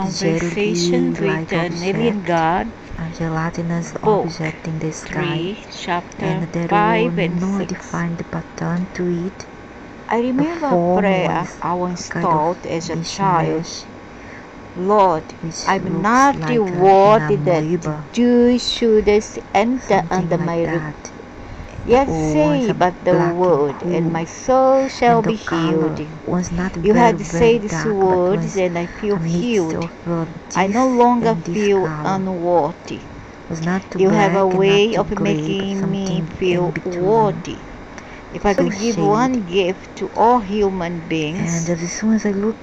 Conversations with an Alien God, a gelatinous Book object in the sky, 3, Chapter and there 5 was and no 6. defined pattern to it. I The remember a form prayer was I once kind taught of as a child. mishmash, Lord, which I'm looks not like worthy an that amoeba, Jews should enter something under like my roof. that. Yet Was say a but the black word, and and cool, my soul shall and the be color healed. was not You very, had very said these dark, but words, was and I feel a mix healed. of I this no longer and this feel color. unworthy. It was not too You have a black and way not too of gray, but making me something feel in between. worthy. If I could give shade. one gift to all human beings, And as soon as I look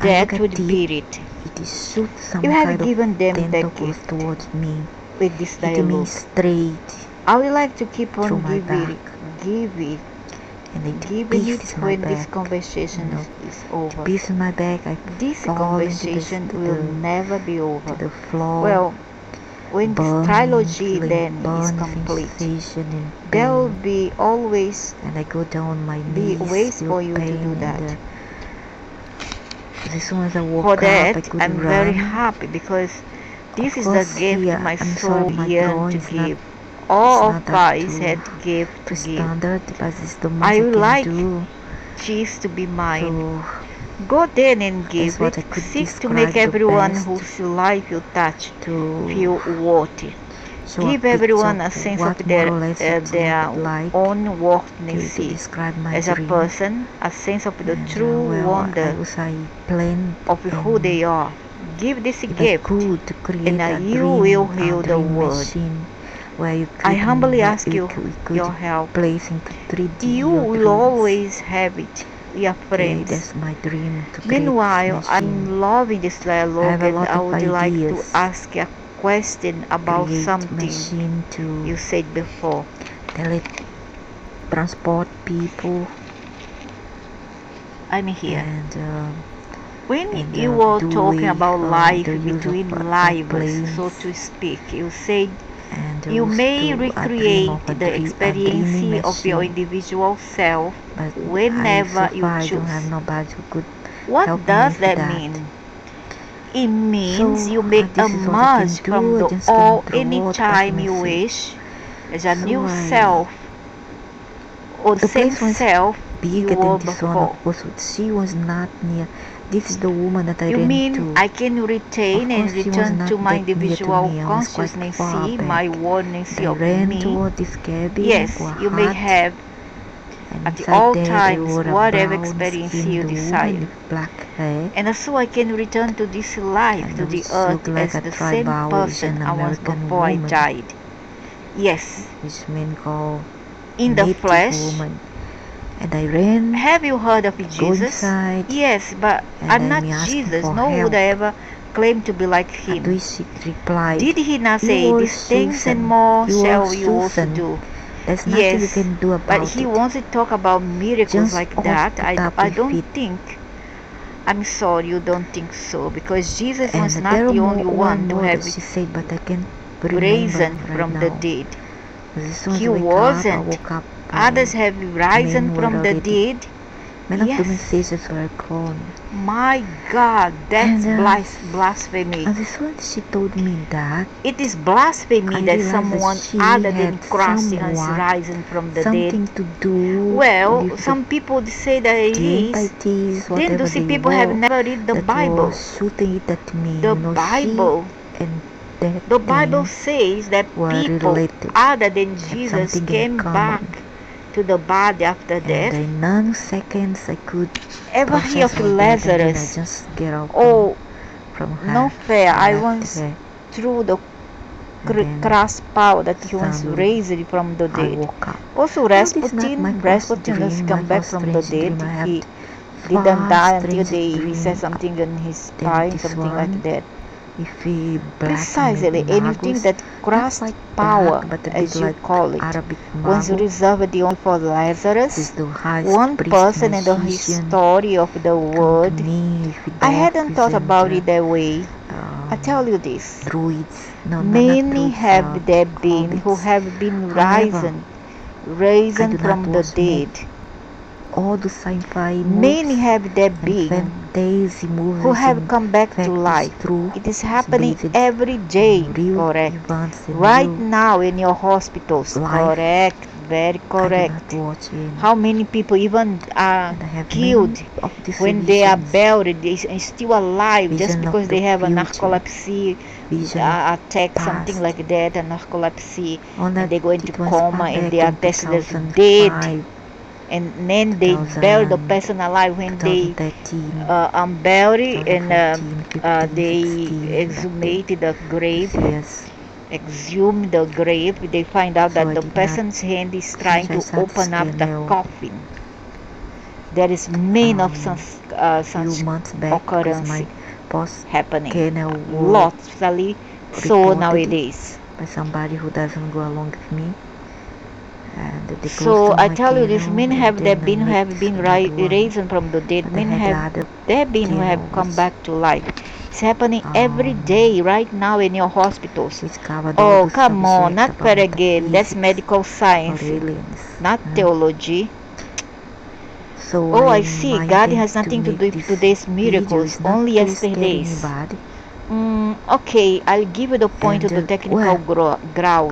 that at would it, be it. it shoots some You kind have of given them the tentacles gift towards me, with this hitting me dialogue. straight I would like to keep through on my back, giving and it it pisses my when this back. conversation is over. Pisses my back. I This fall into conversation will never be over. the floor. Well, when this Burning trilogy feeling, then is burning complete, sensation and there will pain. be always And I go down on my be knees, ways feel for you to pain do that. As soon as I woke For up, I that, could I'm run. very happy because this is the course, gift here, my I'm soul sorry, my yearned to drawing is not, give. All it's of not up us had gift to to give. standard, but it's the most I I would can like do. cheese to be mine. So Go then and give that's what it. I could Seek to describe make the everyone best whose life you touch to feel worthy. show Give a everyone picture a sense what of more or less it their looked like own worthiness to describe my as a dream. person, a sense of the And true well, wonder I planned of who they are. Give this if gift, I could to create a and you dream, will heal the dream world. machine where you could I humbly ask we you could your help. place into 3D You your will dreams. always have it. We are Okay, friends. that's my dream, to create Meanwhile, this machine. I'm loving this dialogue, I have a and lot I of would like to ideas. ask a question about Create something machine to you said before. transport people. I'm here. And when you were talking about life between lives, planes, so to speak, you said and you may recreate the experience of your machine. individual self But whenever so you far I choose. don't have nobody who could What help does me with that mean? It means So, you make this a is what I can merge do. from I the just all can draw anytime the you message. wish as a So new self or the same place was self you bigger were than this one. before. Of course, she was not near. This is the woman that I You ran mean to. I can retain Of and course, she was return not to my that near to individual me. I was quite consciousness, far my back. oneness I of ran me? toward this cabin. Yes, for a you may hut, have and at inside all there times were a whatever brown experience skinned you woman desire. with black hair. And so I can return to this life, And to the which earth looked like as a the same tribal person Asian I was American before I woman, died. Yes, which men call in the native flesh. woman. And I ran. Have you heard of Go Jesus? inside. Yes, but And I'm then not we asked him Jesus, for nor would help. I ever claim to be like And him. she replied, Did he not "You say, are these things and Susan. more You shall are you also Susan. do? There's nothing you Yes, can do but about he it. wants to talk about miracles Just like all that. put up I with don't it." think. I'm sorry you don't think so, because Jesus And was not there the are only one to more have that she said, but I can't remember risen right from now. the dead. As soon as He I wake wasn't. up, I woke up. Others have risen men from were the already- dead. Many of the Yes. messages were gone. My God, that's And, blasphemy. As soon as she told me that, It is blasphemy I that realized someone that she other than had Christ has somewhat risen from the something dead. to do Well, with some people say that it the is. entities, Then whatever do see they people were, have never read the that Bible. was shooting it at me. The She Bible. and that The Bible thing says that were people related, other than had Jesus something in came back common. to the body after And death. in nanoseconds, I could Ever hear process of all that, and then I Lazarus? just get out Oh, from her. no fair. I left once her, threw the and then crass power that he once suddenly raised from the I dead. woke up. Also, This is not my first Rasputin has dream. come My back first from the strange dead. dream. I have He far didn't die until strange he dream said something in his than spine, this something one. like that. If we black Precisely, and you think that crass quite power, black, but a as bit you like call it, Arabic was mago, reserved only for is Lazarus, the highest one priest person in the magician history of the come to world? me with I hadn't thought doctors about and, it that way. I um, tell you this. druids. No, not Many druids, have there been who hobbits. have been However, I risen do from not the want smoke. dead. all the sci-fi Many have there and been fantasy movies who have and come back to fact is life. true. It is happening Based every day, on real correct? events and Right real now in your hospitals, life. correct? Very I do correct. not watch any. How many people even are And I have killed many of these when they are visions. buried, they are still alive just Vision of because the they have a future. narcolepsy Vision of attack, something past. like that, a narcolepsy, On and that they go into it was coma far and back they are in tested as 2005, dead, and then they bury the person alive when they 2013, bury and 2014, 15, they 16, exhumate the grave, yes. exhume the grave. They find out So that I the did not person's hand is trying finish. I to started open up the spinning coffin. There is many of few such months back because occurrence my boss happening, kennel was lots, so reported nowadays. by somebody who doesn't go along with me, and they closed So down I my tell you this, kennel, men and have there then I been who made have been another one. raised from the dead. But I Men had the have other there been who have kennel come back to life. It's happening every um, day right now in your hospitals. which covered all Oh, the come on, subject not about again. That's metaphysics medical or science, aliens. not theology. So Oh, I my see. God intent has to nothing to do make with this today's video miracles, is not only to scare yesterday's. anybody. Okay, I'll give you the point of the And technical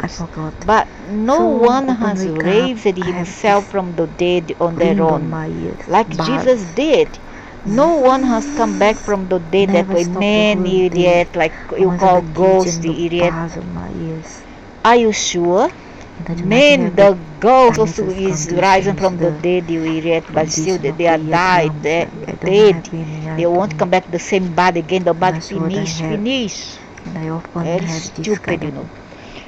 I grounds. forgot. But no So one open has wake up. raised I have himself this from the dead on their ring on own, my ears, like Jesus buds. did. No one has come back from the dead that Never way. stop the Man, whole day. idiot, like I you was in call the ghost, kitchen, the the idiot. bars on my ears. Are you sure? And I do not Man, have the the ghost also diagnosis is condition, rising is from the the dead, you idiot, but still condition they of are the died, eardrums. they're I don't dead. have any. They won't come back the same body again. The body That's what I finish, have. finish. And I often Very have this stupid, kind you of know.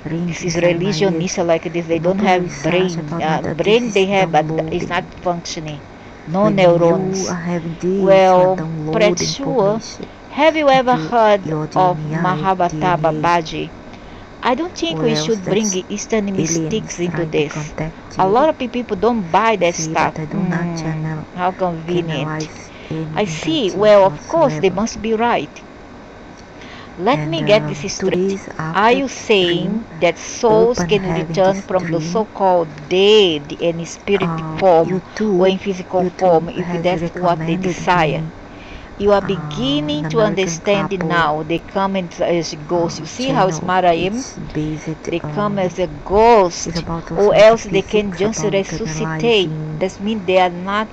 ring This is inside my ears. religionists are like this. They No don't to have research brain. about matter. This Brain is they have, but it's downloading. not functioning. No When you neurons. are having this, you are Well, pretty downloading sure. information Have you ever into heard your of DNA, Mahabharata DNA, Babaji? I don't think or we else should bring that's Eastern mystics aliens into trying to this. contact A you. lot of people don't buy You that see, stuff. but I do not How convenient. canalize any I see. entities Well, of course, they whatsoever. must be right. Let me And get this 2 straight. days Are after you saying dream, that souls open can having return this from the dream, so-called dead in spirit form or in physical form YouTube if has that's what they recommended desire? me You are an beginning to American understand it couple now. They come as ghosts. You see how channel. smart I am? It's based They come as a it's ghost, about also or else they can metaphysics, just about resuscitate. analyzing That means they are not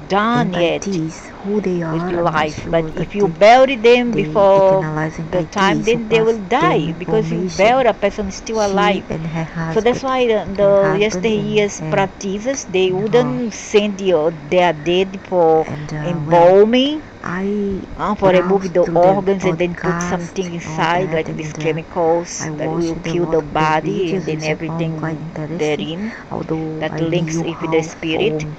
done yet entities, who they with are. I'm not life. But sure, but if you bury them they before can analyze the time, entities who then they pass will them die because you information. bury a person still She alive. and her So that's husband, why the yesteryear's and practices they her. wouldn't send their dead for And embalming, I for removing browsed the through the organs and then put podcast, something all inside that, like these and chemicals I that will watched a kill lot the of the body and videos, then which I found quite everything interesting, therein although that I links knew with the how spirit. from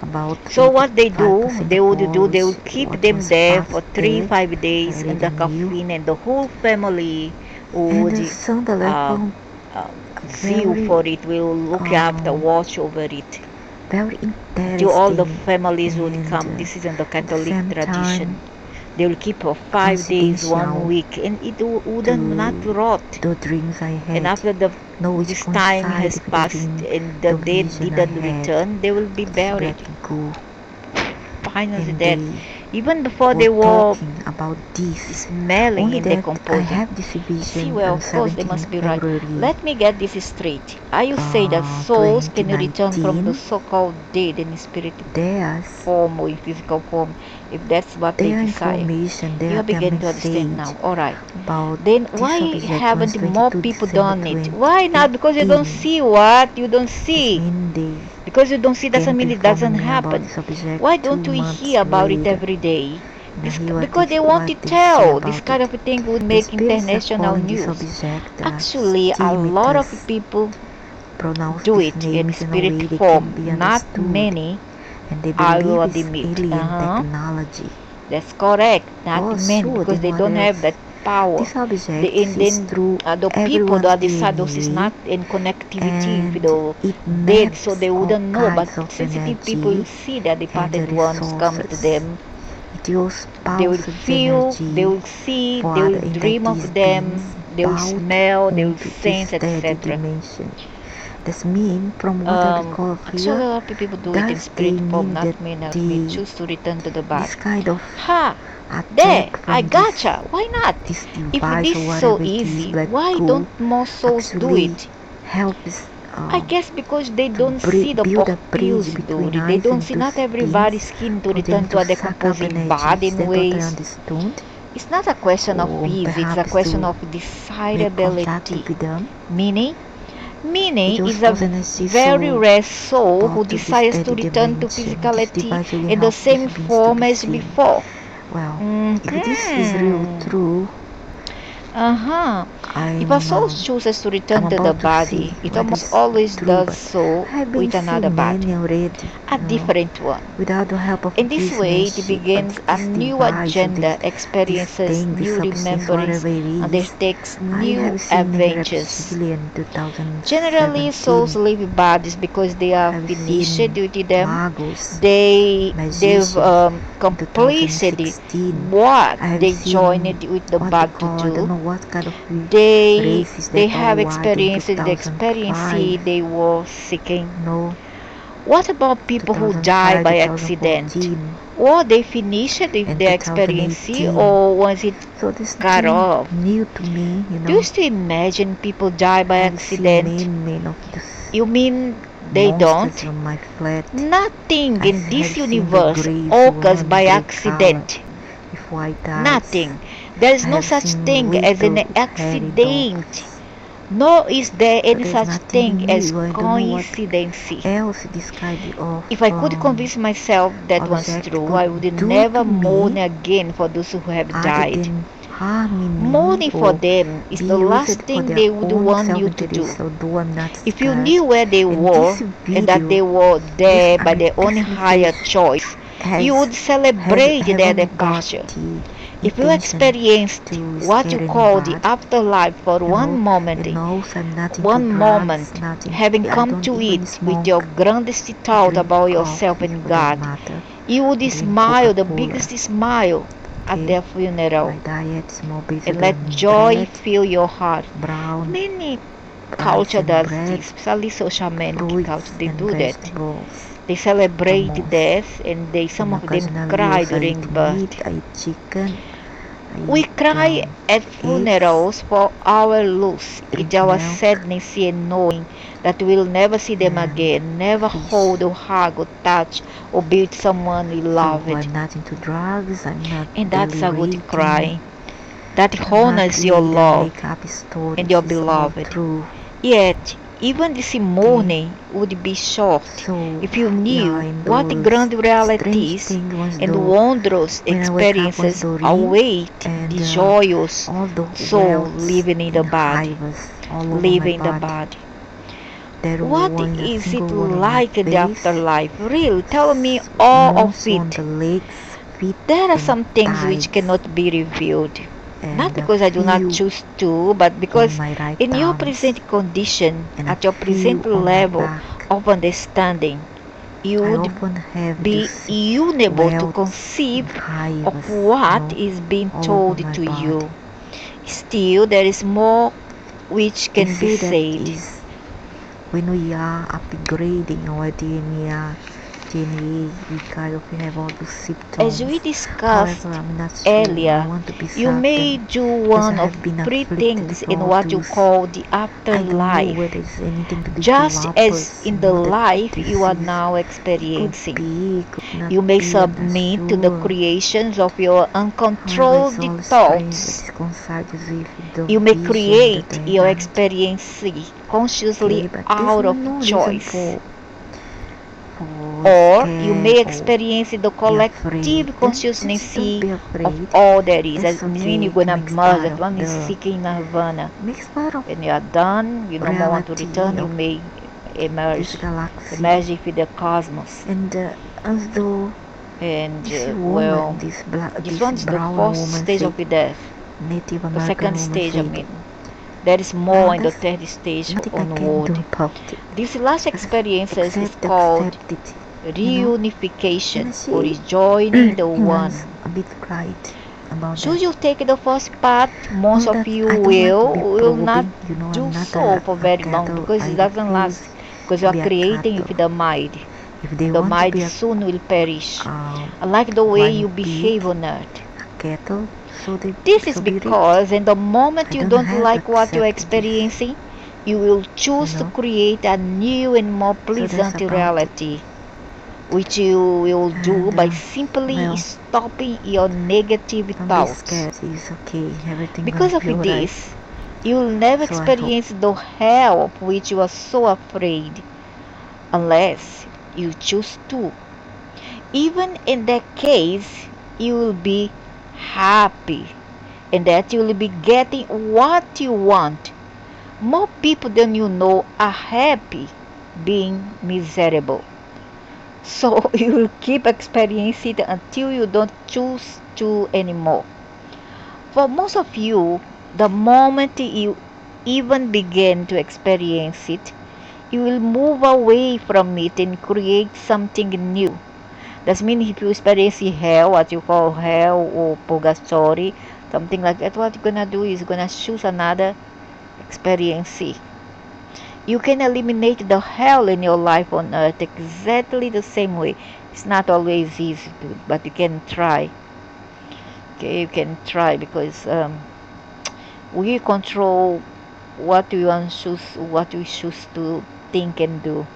about So what they do, 85% they of would do, all they would keep what them was there past for three, there. 5 days I in the already knew. coffin, and the whole family And would suddenly I uh, found uh, zeal very, for it, will look after, watch over it, very until all the interesting, families would and come. This is in the at the Catholic same time tradition. They will keep for 5 days, one coincidental week, and it wouldn't not to rot. the dreams I And had. after No, it's this time coincided has with passed and the the dead vision I didn't had. return, they will be It's buried. very good. Fine as And that. they Even before were they were talking about this. smelling Only and that I decomposing. have this See, vision well, on of course they 17 must be right. February Let me get this straight. Are you saying that souls can return from the 2019. so-called dead in spirit There's form or in physical form if that's what they their desire? information, You their begin to understand message now. Alright. about Then this why subject was haven't more 22 people December done it? Why not? Because you don't 2018. see what? You don't This see. means they Because you don't see doesn't came to mean it inform doesn't me about happen. the subject Why 2 don't we months hear about it later. every day? Now hear Because they want to what they say tell. This about kind it. of a thing would The make spirits are international calling this news. subject Actually, a lot of stimiters. people Pronounce do these it in names in a spirit way they can form. be Not understood, many, and they I believe will it's admit. alien technology. That's correct. Not Oh, many sure, because then they what don't have else? that power. This subject The, and is then through the people everyone's that decide those is DNA, not in connectivity with and the it dead, so maps they all wouldn't know. But kinds of sensitive people will energy see their and the departed ones come to resources. them. It uses They will pulsed feel, they energy will see, for they other will dream entities of beings them, they will bound smell, they will onto this sense, third etc. dimension. This mean, from what I recall Actually, a here, lot of people do it in does spirit they form, mean not that mean that we choose to return to the body. this kind of Ha! There, attack I from gotcha. Why not? this If device this or is so whatever it is, easy, black why goo, don't more souls do actually it? helps I guess because they don't see the build a bridge between possibility. They us don't and see those not everybody's things skin to for them return to a to suck up decomposing energy. body Is in that what I ways. understood? It's not a question of Or easy, it's a perhaps question to of make contact desirability. with them? Meaning It was is a an energy very so rare soul who thought to this desires to third return to dimension. This physicality device really in the helps same these beings to form be as seen. before. Well, if this is real true, If a soul chooses to return I'm to the about to body, see it whether almost it's always true, does but so I have with been another so body, many already, a different one. without the help of In this this way, it machine, begins a this new device, or agenda, this experiences thing, this new substance, rememberings, whatever it is. undertakes I new have seen in adventures. reptilian 2017. Generally, souls leave bodies because they are I've finished seen with them. magos, They've magicians, completed 2016. what I have they seen joined with the what they body to call, I don't do. know what kind of They race is they that, have all white in experienced the experience 2005. they were seeking. No, What about people who die 2005, by accident? 2014, Or they finished with and their experience, 2018. or was it So this cut thing off? new to me, Do you still imagine people die by I've seen accident? many of these You mean they monsters don't? on my flat. Nothing I in have this seen the universe graves occurs one by grey accident. color with white eyes. Nothing. There is I no have such seen thing as an little hairy accident. dogs. Nor is there So any there's such nothing thing as new. I don't know what coincidence. else this kind of If I could convince myself that was object true, I could would do never to mourn me, again for those who have other died. than harming me Mourning for or them is be the last used for thing their they would own want you to do. self-interest, although I'm not If you scared. knew where they And were this and that they video, were this there by their own actually higher says choice, you would celebrate their haven't got departure. the If you intention experienced to what you scare call the anybody, afterlife for one moment, and also I'm not into one drugs, moment, nothing. having I come don't to even it with your smoke, grandest thought drink about yourself coffee and for that God, matter, you would drink smile the Coca-Cola. biggest smile at their funeral My diet is more based and on let joy bread, fill your heart. brown Many rice culture and does bread, this, especially social media fruits culture, they and do that. vegetables. They The celebrate most. death and some And of them occasionally cry also I during eat birth. meat, I eat chicken, I We eat cry at eggs, funerals for our loss. drink It's our milk, sadness in knowing that we'll never see them and again, never fish. hold or hug or touch or be with someone we So loved. I'm not into drugs, I'm not And that's a good delirating, cry. That I'm not honors your either love make up stories, and your it's all beloved. true. Yet, even this mourning would be short So if you yeah, knew in what those grand strange realities things was and though wondrous when I wake up was experiences Doreen await and the joyous all the soul welts living in the and body. hivers all over my Living the body. body. There What wasn't a is it single one on my like in the face, afterlife? Really, tell me all of most on it. the legs, feet There are and some things which thighs, cannot be revealed. Not and a because I do not few choose to, but on because my right in your arms, present condition, and a at your few present on my level back. of understanding, you I would often have be these unable to welts conceive and of hivers, what is being all over told my to body. you. Still, there is more which They can be say that said. is when we are upgrading our DNA, we kind of have all those As we symptoms. discussed However, I'm not sure. I earlier, want to be you may certain do because I one of have been three afflicted things with in all what you those. call the I don't know afterlife, whether it's anything to do with just as vapors, in the that life you are disease. now It experiencing. could not You may be, I'm not submit to the sure. creations of your However, uncontrolled it's all strange, but thoughts. it coincides with the You may vision that create I your had. experience consciously But there's out of no reason choice. for Or you may scared or experience the be afraid. collective Then consciousness just don't be of afraid. all there is. That's That means you're okay. It gonna makes merge. part That of one is the seeking nirvana. makes part of When you are done, you no more want to reality return, you of may this emerge. galaxy. Emerge with the cosmos. And as though And this well, woman, this this one is the brown first woman, stage said, of the death. Native The American second woman stage, I said, mean. There is well, more in the there's third stage nothing I can do onward. about it. This last experiences is Except called accept it. reunification And or she rejoining the one. was a bit cried about Should that. you take the first part, most Well, of that you I don't like to be will not probing. do I'm not so for a very long cattle. because I it doesn't last refuse because you are be a creating cattle. with the mind. If they The want to mind be a soon will perish. Unlike the way you behave on earth. cattle, This is so be it. because in the moment I you don't don't have to like what you're accept this, experiencing, you will choose to create a new and more So that's pleasant about it. reality, which you will do And by simply stopping your negative don't be thoughts. scared. It's okay. Everything Because gonna of be alright. this, you will never So I hope. experience the hell of which you are so afraid unless you choose to. Even in that case, you will be happy and that you will be getting what you want. More people than you know are happy being miserable. So you will keep experiencing it until you don't choose to anymore. For most of you, the moment you even begin to experience it, you will move away from it and create something new. That means if you experience hell, what you call hell or purgatory, something like that, what you're gonna do is gonna choose another experience. You can eliminate the hell in your life on earth exactly the same way. It's not always easy to, but you can try. Okay, you can try because we control what we choose to think and do.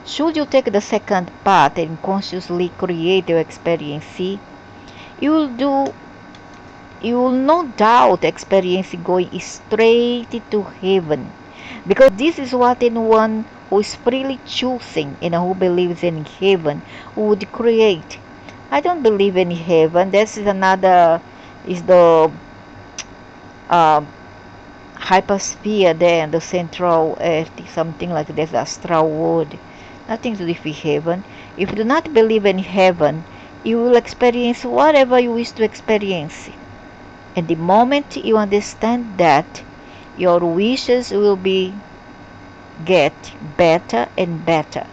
Should you take the second path and consciously create your experience, you will do you will no doubt experience going straight to heaven, because this is what anyone who is freely choosing and who believes in heaven would create. I don't believe in heaven. This is another, is the uh, hypersphere there in the central earth, something like this, astral world. Nothing to do with heaven. If you do not believe in heaven, you will experience whatever you wish to experience. And the moment you understand that, your wishes will be get better and better.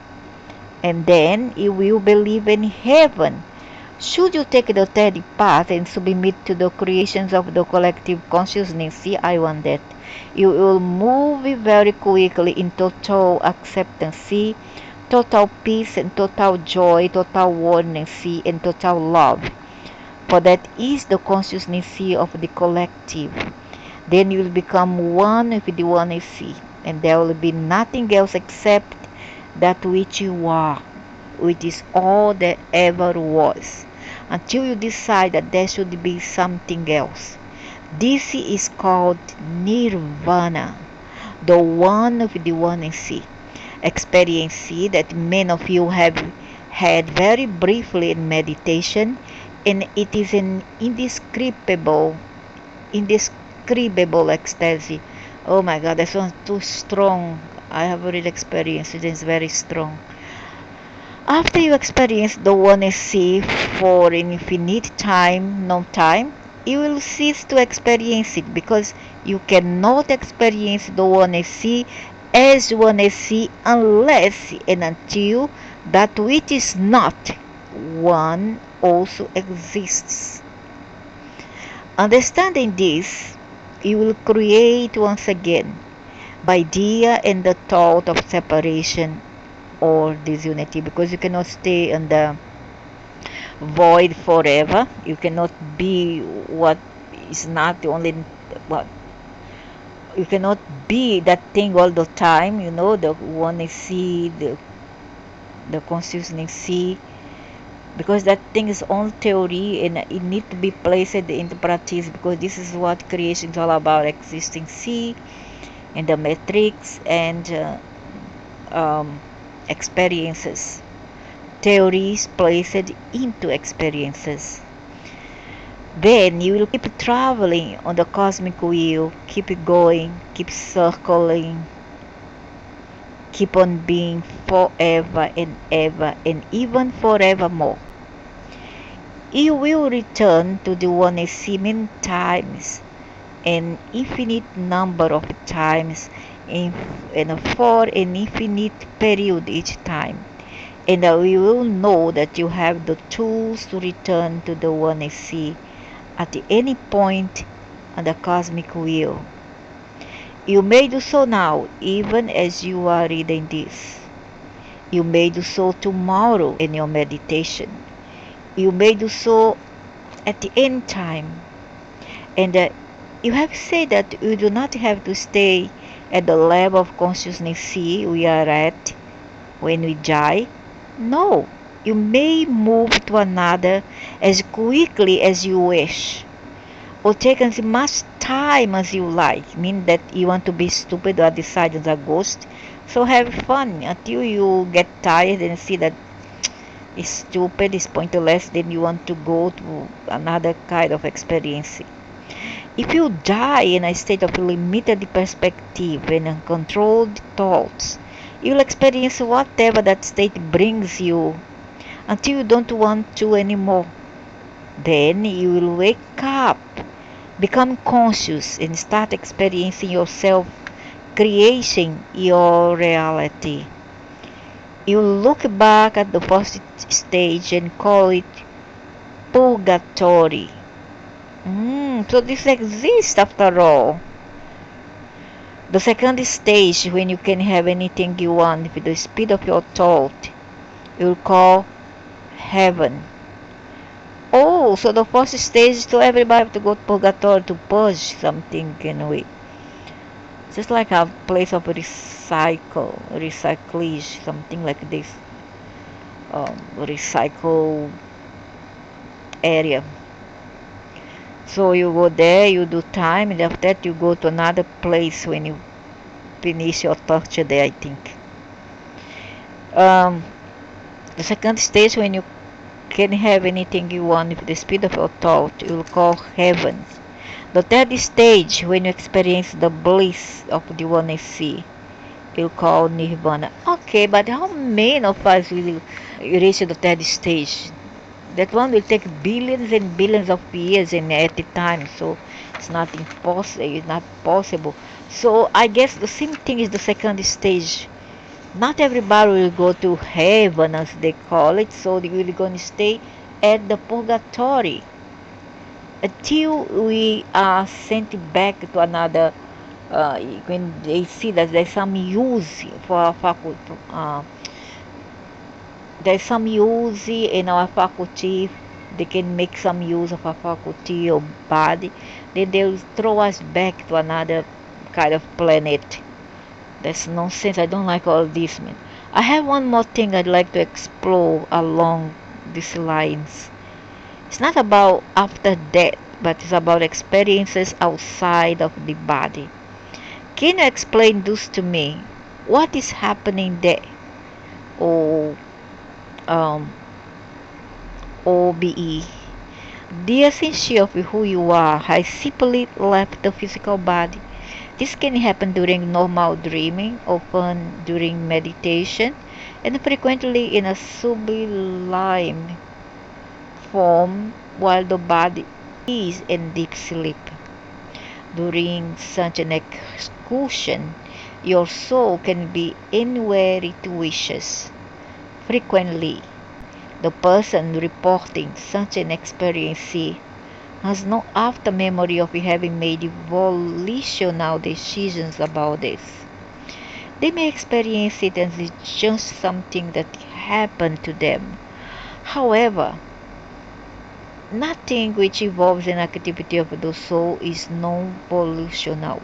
And then you will believe in heaven. Should you take the third path and submit to the creations of the collective consciousness, I want that, you will move very quickly in total acceptance, total peace and total joy, total oneness and total love. For that is the consciousness of the collective. Then you will become one with the oneness, and there will be nothing else except that which you are, which is all that ever was, until you decide that there should be something else. This is called nirvana, the one of the oneness experience that many of you have had very briefly in meditation, and it is an indescribable ecstasy. Oh my God, that sounds too strong. I have already experienced it. It's very strong. After you experience the oneness for an infinite time, no time, you will cease to experience it, because you cannot experience the oneness as oneness unless and until that which is not one also exists. Understanding this, you will create once again the idea and the thought of separation or disunity, because you cannot stay in the void forever. You cannot be what is not the only what you cannot be that thing all the time, the one I see, the consciousness see, because that thing is all theory and it need to be placed into practice, because this is what creation is all about, existing see and the metrics and experiences, theories placed into experiences. Then you will keep traveling on the cosmic wheel, keep going, keep circling, keep on being forever and ever and even forevermore. You will return to the one many times, an infinite number of times, and for an infinite period each time. And we will know that you have the tools to return to the one at any point on the cosmic wheel. You may do so now, even as you are reading this. You may do so tomorrow in your meditation. You may do so at the end time. And you have said that you do not have to stay at the level of consciousness we are at when we die. No, you may move to another as quickly as you wish, or take as much time as you like. Mean that you want to be stupid or decide as a ghost. So have fun until you get tired and see that it's stupid, it's pointless, then you want to go to another kind of experience. If you die in a state of limited perspective and uncontrolled thoughts, you'll experience whatever that state brings you until you don't want to anymore. Then you will wake up, become conscious, and start experiencing yourself, creating your reality. You look back at the first stage and call it purgatory. So this exists after all. The second stage, when you can have anything you want with the speed of your thought, you'll call heaven. Oh, so the first stage, so everybody have to go to purgatory to purge something in a way. Just like a place of recyclage, something like this. Recycle area. So you go there, you do time, and after that you go to another place when you finish your torture there, I think. The second stage, when you can have anything you want with the speed of your thought, you'll call heaven. The third stage, when you experience the bliss of the oneness, you'll call nirvana. Okay, but how many of us will reach the third stage? That one will take billions and billions of years and at a time, so it's not impossible. It's not possible. So I guess the same thing is the second stage. Not everybody will go to heaven, as they call it, so they will going to stay at the purgatory until we are sent back to another. When they see that there's some use for our faculty, there's some use in our faculty. They can make some use of our faculty or body. Then they'll throw us back to another kind of planet. That's nonsense. I don't like all this, man. I have one more thing I'd like to explore along these lines. It's not about after death, but it's about experiences outside of the body. Can you explain this to me? What is happening there? Or um, OBE. The essence of who you are has simply left the physical body. This can happen during normal dreaming, often during meditation, and frequently in a sublime form while the body is in deep sleep. During such an excursion, your soul can be anywhere it wishes. Frequently, the person reporting such an experience has no after memory of having made volitional decisions about this. They may experience it as just something that happened to them. However, nothing which involves an activity of the soul is non-volitional.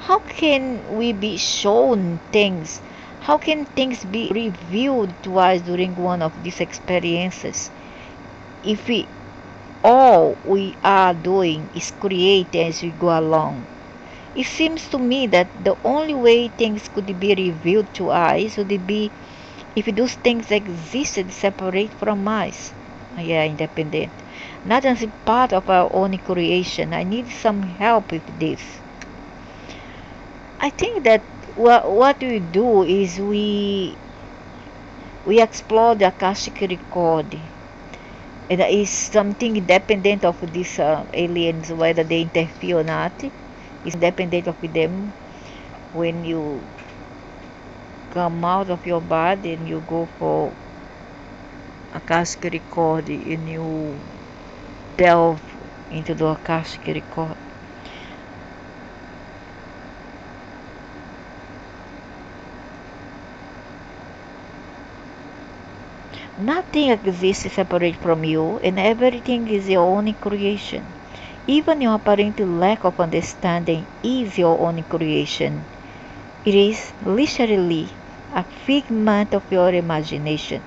How can we be shown things? How can things be revealed to us during one of these experiences if all we are doing is create as we go along? It seems to me that the only way things could be revealed to us would be if those things existed separate from us. Yeah, independent. Not as a part of our own creation. I need some help with this. I think that what we do is we explore the Akashic record. And it is something independent of these aliens, whether they interfere or not. It's independent of them. When you come out of your body and you go for Akashic record and you delve into the Akashic record. Nothing exists separate from you, and everything is your own creation. Even your apparent lack of understanding is your own creation. It is literally a figment of your imagination.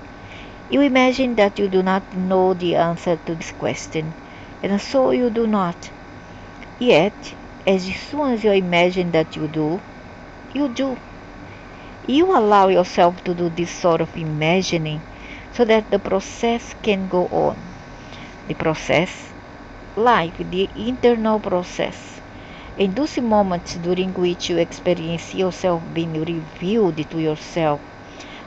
You imagine that you do not know the answer to this question, and so you do not. Yet, as soon as you imagine that you do, you do. You allow yourself to do this sort of imagining so that the process can go on. The process, life, the internal process. In those moments during which you experience yourself being revealed to yourself,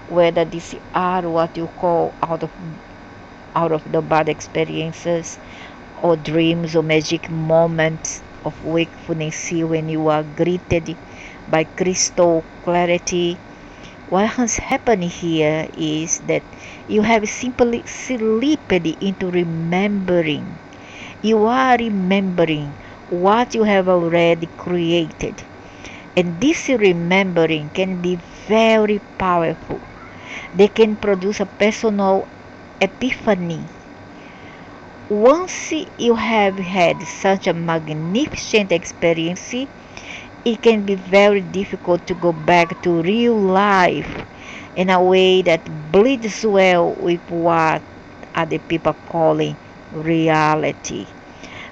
whether these are what you call out of the bad experiences or dreams or magic moments of wakefulness when you are greeted by crystal clarity. What has happened here is that you have simply slipped into remembering. You are remembering what you have already created. And this remembering can be very powerful. They can produce a personal epiphany. Once you have had such a magnificent experience, it can be very difficult to go back to real life in a way that bleeds well with what other people calling reality.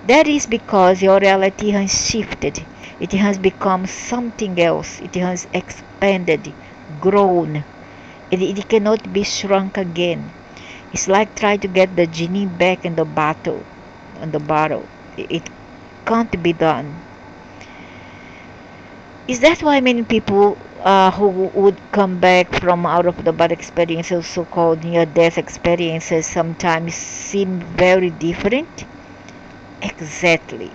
That is because your reality has shifted. It has become something else. It has expanded, grown. It cannot be shrunk again. It's like trying to get the genie back in the bottle. It can't be done. Is that why many people who would come back from out of the bad experiences, so-called near-death experiences, sometimes seem very different? Exactly.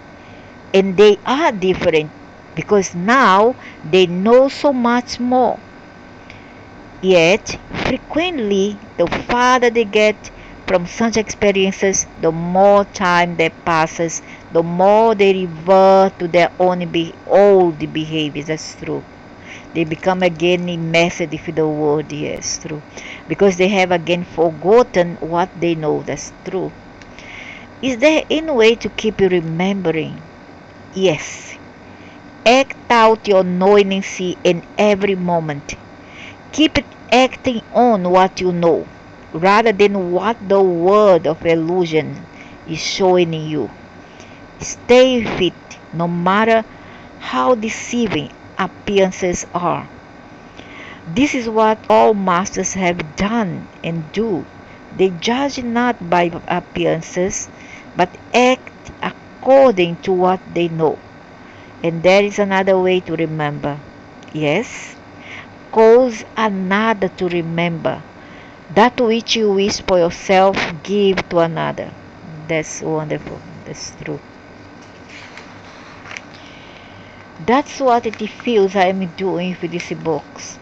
And they are different because now they know so much more. Yet, frequently, the farther they get from such experiences, the more time that passes, the more they revert to their old behaviors. That's true. They become again immersed, if the word is true, because they have again forgotten what they know. That's true. Is there any way to keep remembering? Yes. Act out your knowingness in every moment. Keep acting on what you know, rather than what the world of illusion is showing you. Stay fit, no matter how deceiving appearances are. This is what all masters have done and do. They judge not by appearances, but act according to what they know. And there is another way to remember. Yes, cause another to remember. That which you wish for yourself, give to another. That's wonderful. That's true. That's what it feels I am doing with these books.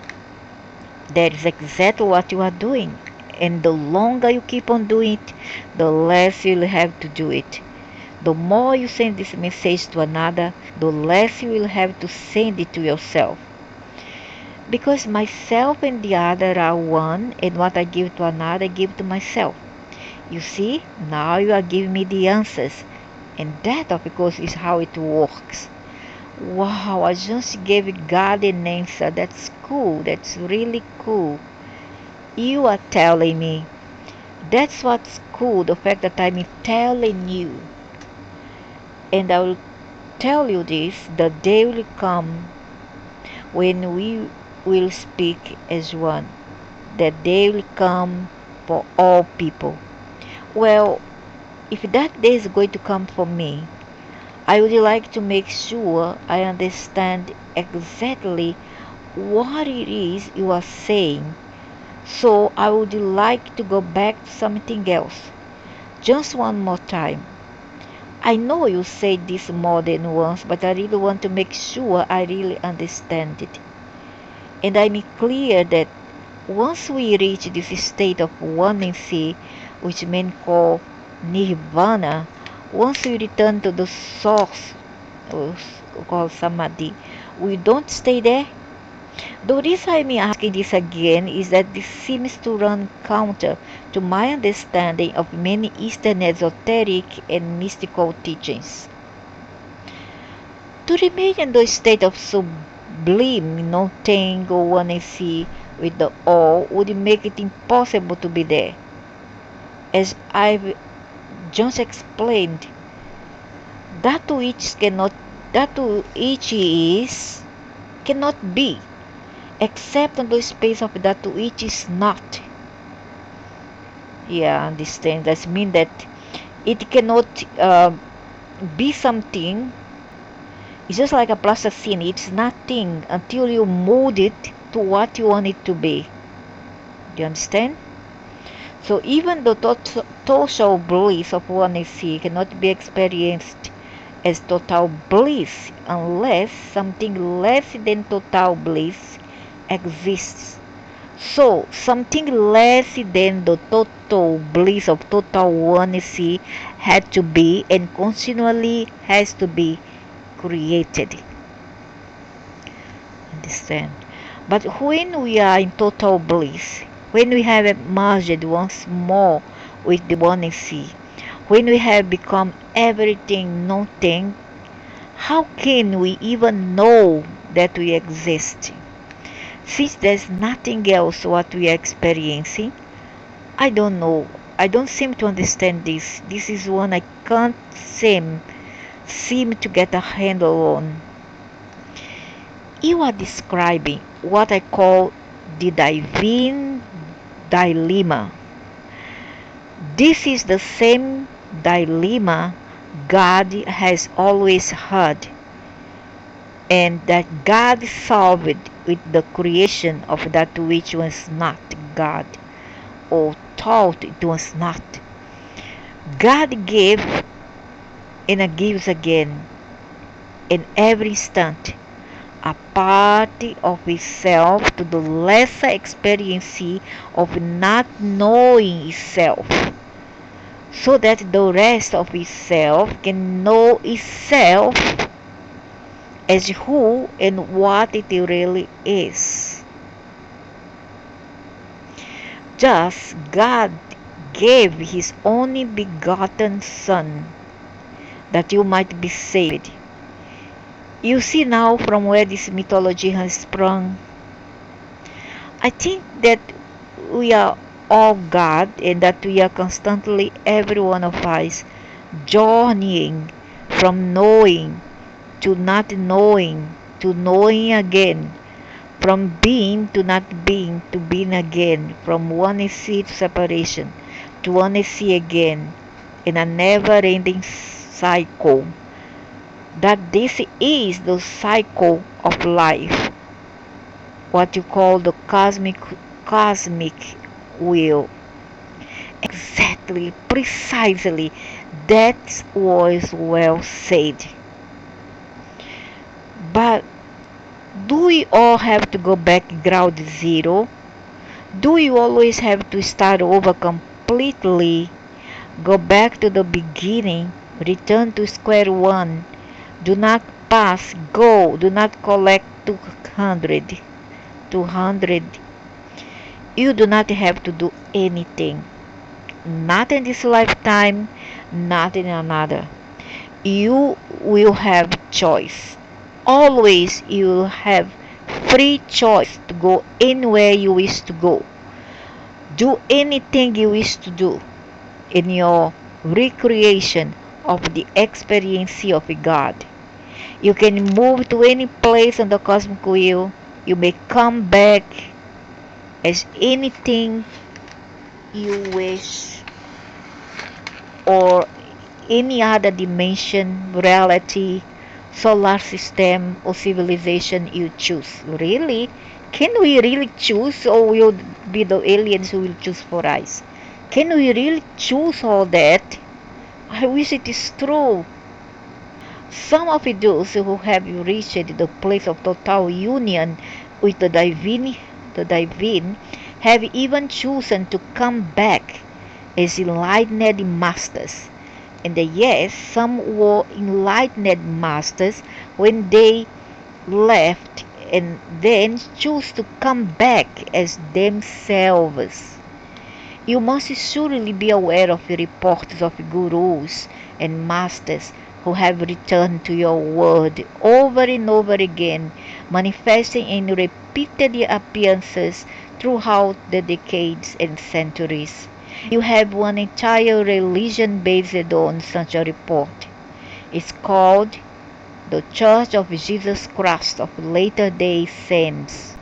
That is exactly what you are doing. And the longer you keep on doing it, the less you'll have to do it. The more you send this message to another, the less you will have to send it to yourself. Because myself and the other are one, and what I give to another, I give to myself. You see, now you are giving me the answers. And that, of course, is how it works. Wow, I just gave God an answer. That's cool. That's really cool. You are telling me. That's what's cool, the fact that I'm telling you. And I will tell you this, the day will come when we will speak as one. That day will come for all people. Well, if that day is going to come for me, I would like to make sure I understand exactly what it is you are saying. So I would like to go back to something else. Just one more time. I know you said this more than once, but I really want to make sure I really understand it. And I'm clear that once we reach this state of oneness, which men call nirvana, once we return to the source, called samadhi, we don't stay there. The reason I'm asking this again is that this seems to run counter to my understanding of many Eastern esoteric and mystical teachings. To remain in the state of sublime, noting or oneness with the all would make it impossible to be there. As I've just explained, that which is cannot be, except in the space of that which is not. Yeah, understand. That means that it cannot be something. It's just like a plasticine. It's nothing until you mold it to what you want it to be. Do you understand? So even the total bliss of oneness cannot be experienced as total bliss unless something less than total bliss exists. So something less than the total bliss of total oneness had to be and continually has to be created. Understand? But when we are in total bliss, when we have merged once more with the oneness, when we have become everything, nothing, how can we even know that we exist? Since there's nothing else what we are experiencing, I don't know. I don't seem to understand this. This is one I can't seem to get a handle on. You are describing what I call the divine dilemma. This is the same dilemma God has always had, and that God solved with the creation of that which was not God, or thought it was not. God gave and gives again in every instant a part of itself to the lesser experience of not knowing itself, so that the rest of itself can know itself as who and what it really is. Thus, God gave His only begotten Son that you might be saved. You see now from where this mythology has sprung. I think that we are all God and that we are constantly, every one of us, journeying from knowing to not knowing to knowing again, from being to not being to being again, from one sea to separation to one sea again, in a never-ending cycle. That this is the cycle of life, what you call the cosmic wheel. Exactly, precisely, that was well said. But do we all have to go back ground zero? Do we always have to start over completely? Go back to the beginning, return to square one. Do not pass, go, do not collect 200. 200. You do not have to do anything. Not in this lifetime, not in another. You will have choice. Always you will have free choice to go anywhere you wish to go. Do anything you wish to do in your recreation of the experience of God. You can move to any place on the cosmic wheel. You may come back as anything you wish, or any other dimension, reality, solar system, or civilization you choose. Really? Can we really choose, or will be the aliens who will choose for us? Can we really choose all that? I wish it is true. Some of those who have reached the place of total union with the divine have even chosen to come back as enlightened masters. And yes, some were enlightened masters when they left and then choose to come back as themselves. You must surely be aware of the reports of gurus and masters who have returned to your word over and over again, manifesting in repeated appearances throughout the decades and centuries. You have one entire religion based on such a report. It's called the Church of Jesus Christ of Latter-day Saints,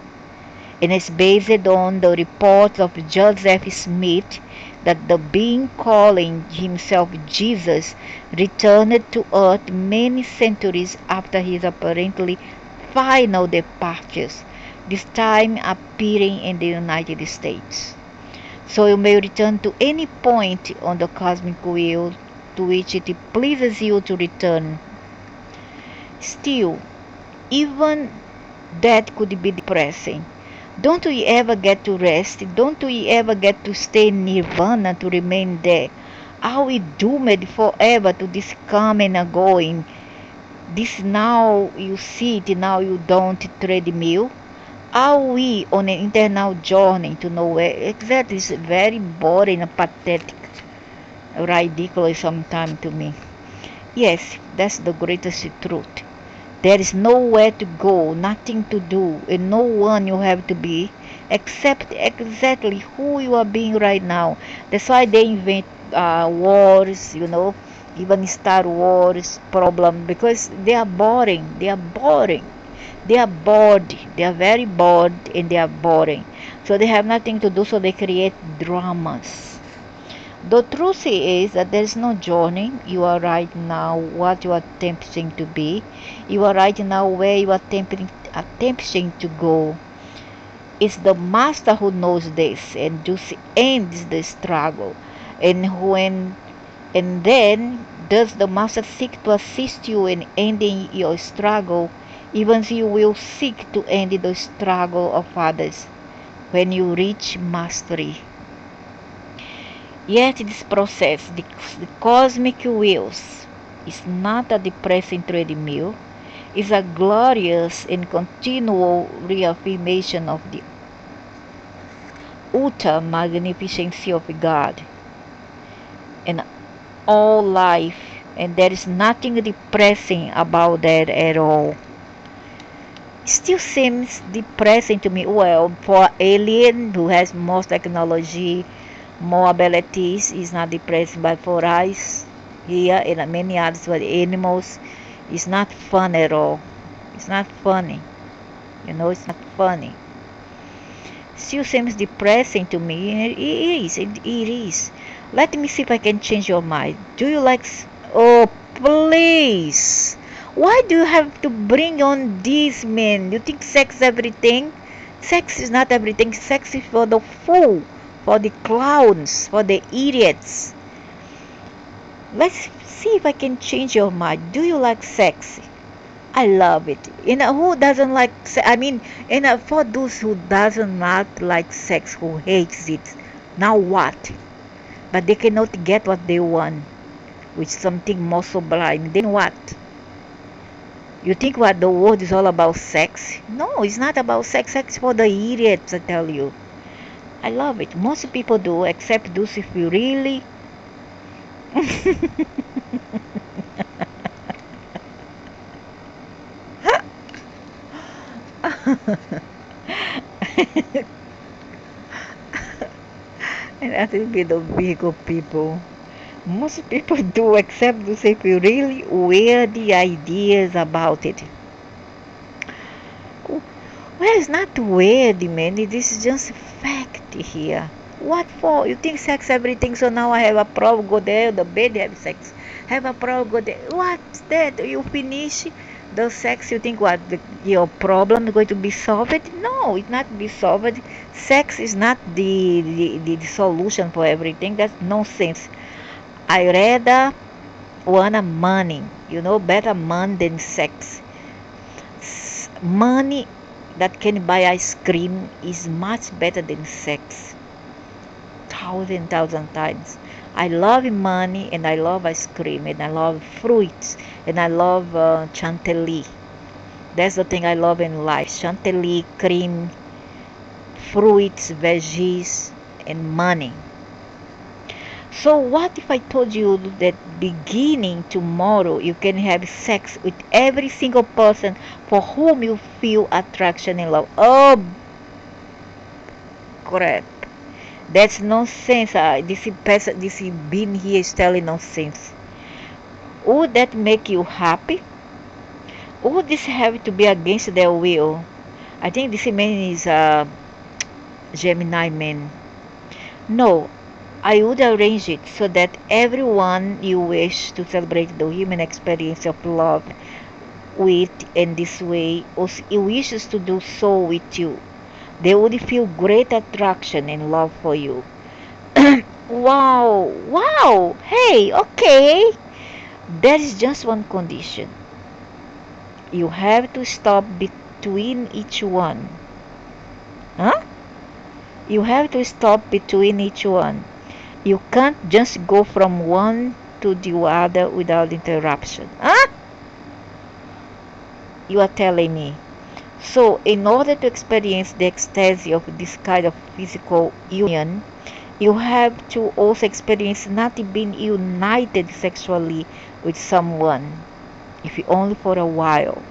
and is based on the reports of Joseph Smith that the being calling himself Jesus returned to earth many centuries after his apparently final departures, this time appearing in the United States. So you may return to any point on the cosmic wheel to which it pleases you to return. Still, even that could be depressing. Don't we ever get to rest? Don't we ever get to stay in nirvana, to remain there? Are we doomed forever to this coming and going? This now you sit, now you don't treadmill? Are we on an internal journey to nowhere? Exactly, it's very boring and pathetic, ridiculous sometimes to me. Yes, that's the greatest truth. There is nowhere to go, nothing to do, and no one you have to be except exactly who you are being right now. That's why they invent wars, even Star Wars problem, because they are boring. They are boring. They are bored. They are very bored and they are boring. So they have nothing to do, so they create dramas. The truth is that there is no journey. You are right now what you are attempting to be. You are right now where you are attempting to go. It's the master who knows this and just ends the struggle. And then does the master seek to assist you in ending your struggle, even as you will seek to end the struggle of others when you reach mastery. Yet this process, the cosmic wheels, is not a depressing treadmill, is a glorious and continual reaffirmation of the utter magnificency of God and all life, and there is nothing depressing about that at all. Still seems depressing to me. Well, for alien who has more technology, more abilities, is not depressing, but for us here and many others for the animals, it's not fun at all. It's not funny. It's not funny. Still seems depressing to me. It is. It is. Let me see if I can change your mind. Do you like? Oh, please. Why do you have to bring on these men? You think sex is everything? Sex is not everything. Sex is for the fool, for the clowns, for the idiots. Let's see if I can change your mind. Do you like sex? I love it. Who doesn't like sex? I mean, for those who doesn't not like sex, who hates it, now what? But they cannot get what they want with something more sublime. Then what? You think what the world is all about sex? No, it's not about sex. Sex is for the idiots, I tell you. I love it. Most people do, except those if you really. And that will be the bigger people. Most people do, except those if you really wear the ideas about it. Well, it's not weird, man. This is just fact here. What for? You think sex everything, so now I have a problem, go there, the bed have sex. Have a problem, go there. What's that? You finish the sex, you think what? Your problem is going to be solved? No, it's not be solved. Sex is not the solution for everything. That's nonsense. I rather want money, better money than sex. Money that can buy ice cream is much better than sex. Thousand times. I love money and I love ice cream and I love fruits and I love chantilly. That's the thing I love in life. Chantilly, cream, fruits, veggies, and money. So what if I told you that beginning tomorrow you can have sex with every single person for whom you feel attraction and love? Oh crap. That's nonsense. This being here is telling nonsense. Would that make you happy? Would this have to be against their will? I think this man is a Gemini man. No, I would arrange it so that everyone you wish to celebrate the human experience of love with in this way also wishes to do so with you. They would feel great attraction and love for you. Wow, wow, hey, okay. There is just one condition. You have to stop between each one. Huh? You have to stop between each one. You can't just go from one to the other without interruption. Huh? You are telling me. So, in order to experience the ecstasy of this kind of physical union, you have to also experience not being united sexually with someone, if only for a while.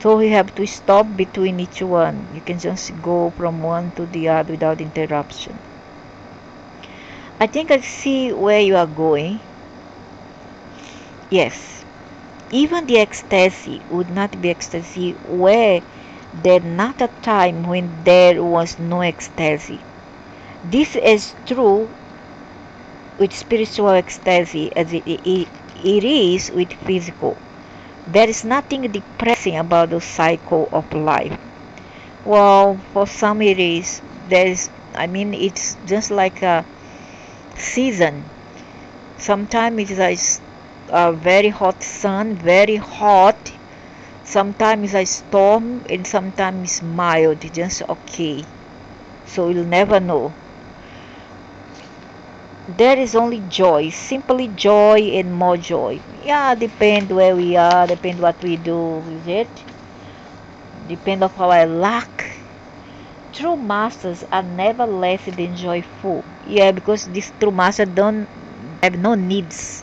So you have to stop between each one. You can just go from one to the other without interruption. I think I see where you are going. Yes, even the ecstasy would not be ecstasy were there not a time when there was no ecstasy. This is true with spiritual ecstasy as it is with physical. There is nothing depressing about the cycle of life. Well, for some it is. It's just like a season. Sometimes it is a very hot sun, very hot. Sometimes a storm, and sometimes mild, just okay. So you'll never know. There is only joy, simply joy and more joy. Yeah, depend where we are, depend what we do, is it? Depend of our luck. True masters are never less than joyful. Yeah, because these true masters don't have no needs.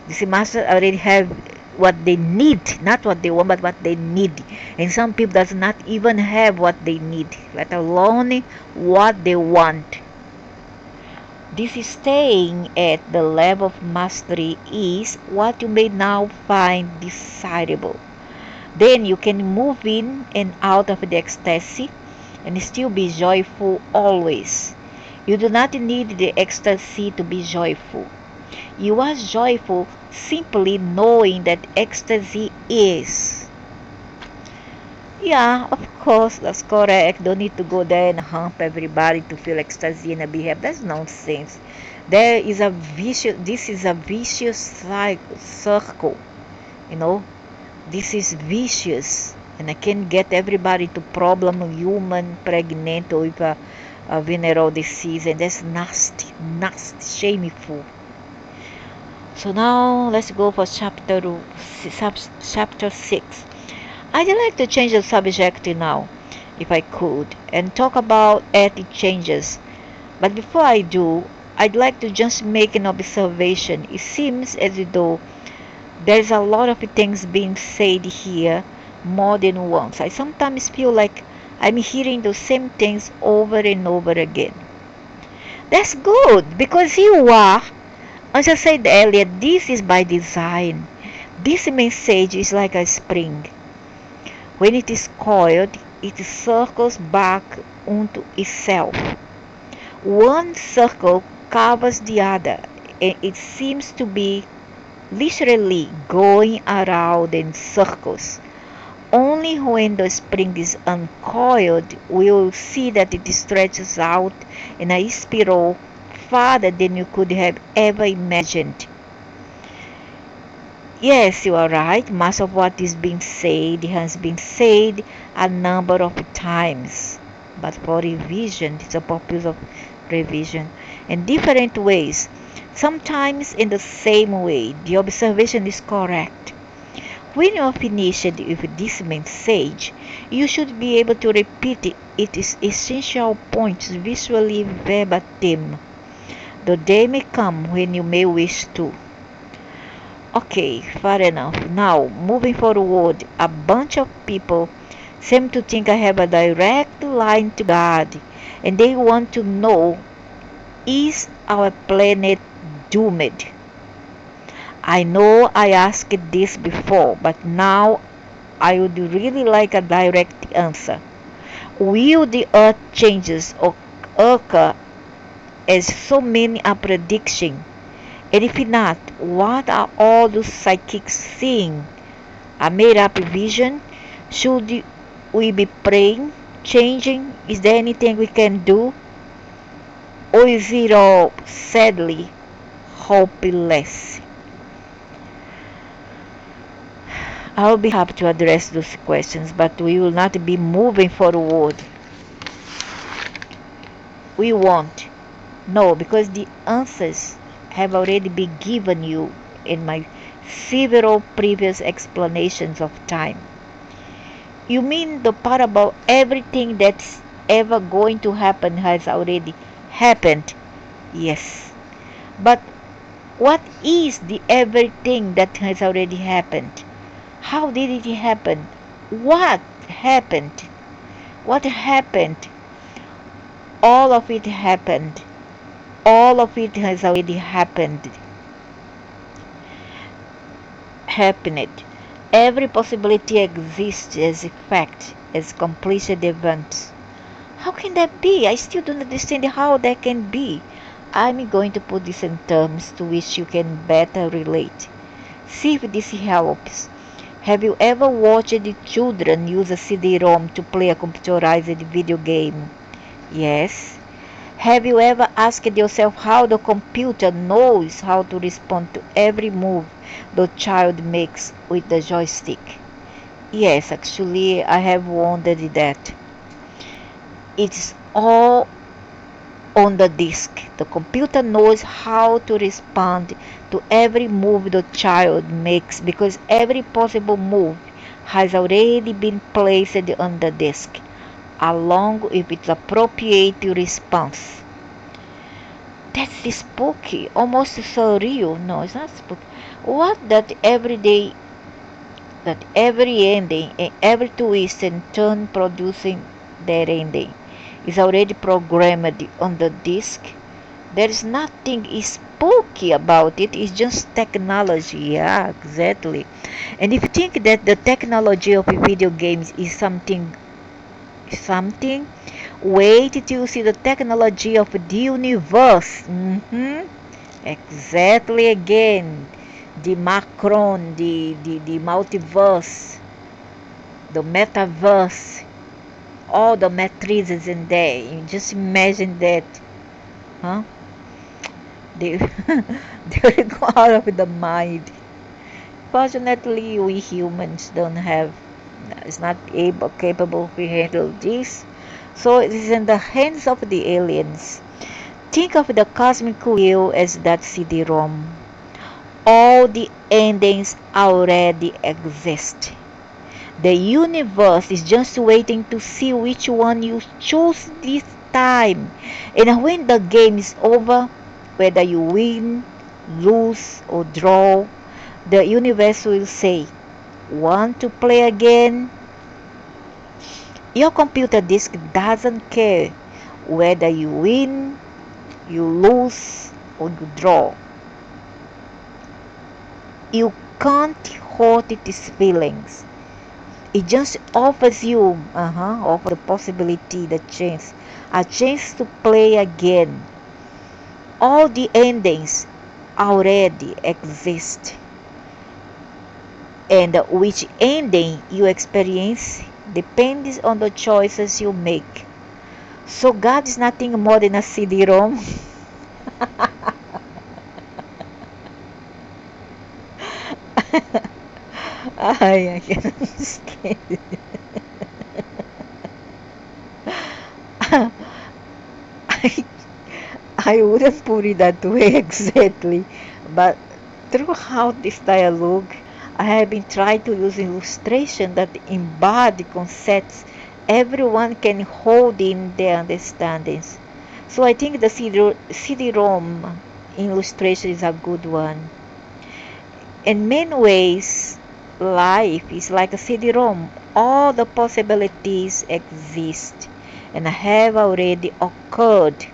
These masters already have what they need, not what they want, but what they need. And some people does not even have what they need, let alone what they want. This is staying at the level of mastery is what you may now find desirable. Then you can move in and out of the ecstasy and still be joyful always. You do not need the ecstasy to be joyful. You are joyful simply knowing that ecstasy is. Yeah, of course, that's correct. Don't need to go there and hump everybody to feel ecstasy and be happy. That's nonsense. This is a vicious circle, you know. This is vicious. And I can get everybody to problem human pregnant with a venereal disease. And that's nasty, nasty, shameful. So now let's go for chapter 6. I'd like to change the subject now, if I could, and talk about ethic changes. But before I do, I'd like to just make an observation. It seems as though there's a lot of things being said here more than once. I sometimes feel like I'm hearing the same things over and over again. That's good, because you are, as I said earlier, this is by design. This message is like a spring. When it is coiled, it circles back onto itself. One circle covers the other, and it seems to be literally going around in circles. Only when the spring is uncoiled will you see that it stretches out in a spiral farther than you could have ever imagined. Yes, you are right. Much of what is being said has been said a number of times. But for revision, it's a purpose of revision in different ways. Sometimes in the same way, the observation is correct. When you are finished with this message, you should be able to repeat its essential points visually verbatim. The day may come when you may wish to. Okay, fair enough. Now, moving forward, a bunch of people seem to think I have a direct line to God, and they want to know, is our planet doomed? I know I asked this before, but now I would really like a direct answer. Will the earth changes occur as so many are predicting? And if not, what are all those psychics seeing? A made up vision? Should we be praying? Changing? Is there anything we can do? Or is it all sadly hopeless? I'll be happy to address those questions, but we will not be moving forward. We won't. No, because the answers have already been given you in my several previous explanations of time. You mean the part about everything that's ever going to happen has already happened? Yes. But what is the everything that has already happened? How did it happen? What happened? What happened? All of it happened. All of it has already happened. Every possibility exists as a fact, as completed events. How can that be? I still don't understand how that can be. I'm going to put this in terms to which you can better relate. See if this helps. Have you ever watched the children use a CD-ROM to play a computerized video game? Yes. Have you ever asked yourself how the computer knows how to respond to every move the child makes with the joystick? Yes, actually, I have wondered that. It's all on the disk. The computer knows how to respond to every move the child makes because every possible move has already been placed on the disk, along with its appropriate response. That's spooky, almost surreal. No, it's not spooky. What that every ending and every twist and turn producing that ending is already programmed on the disk. There is nothing spooky about it. It's just technology. Yeah, exactly. And if you think that the technology of video games is something, wait till you see the technology of the universe. Exactly again. The Macron, the multiverse, the metaverse, all the matrices in there. You just imagine that. Huh? They, they go out of the mind. Fortunately, we humans don't have, is not capable to handle this. So it is in the hands of the aliens. Think of the cosmic wheel as that CD-ROM. All the endings already exist. The universe is just waiting to see which one you choose this time. And when the game is over, whether you win, lose, or draw, the universe will say, "Want to play again?" Your computer disk doesn't care whether you win, you lose, or you draw. You can't hurt its feelings. It just offers you, offer the possibility, a chance to play again. All the endings already exist, and which ending you experience depends on the choices you make. So God is nothing more than a CD-ROM. I can understand. I, I wouldn't put it that way exactly, but throughout this dialogue, I have been trying to use illustration that embody concepts everyone can hold in their understandings. So I think the CD-ROM illustration is a good one. In many ways, life is like a CD-ROM. All the possibilities exist and have already occurred.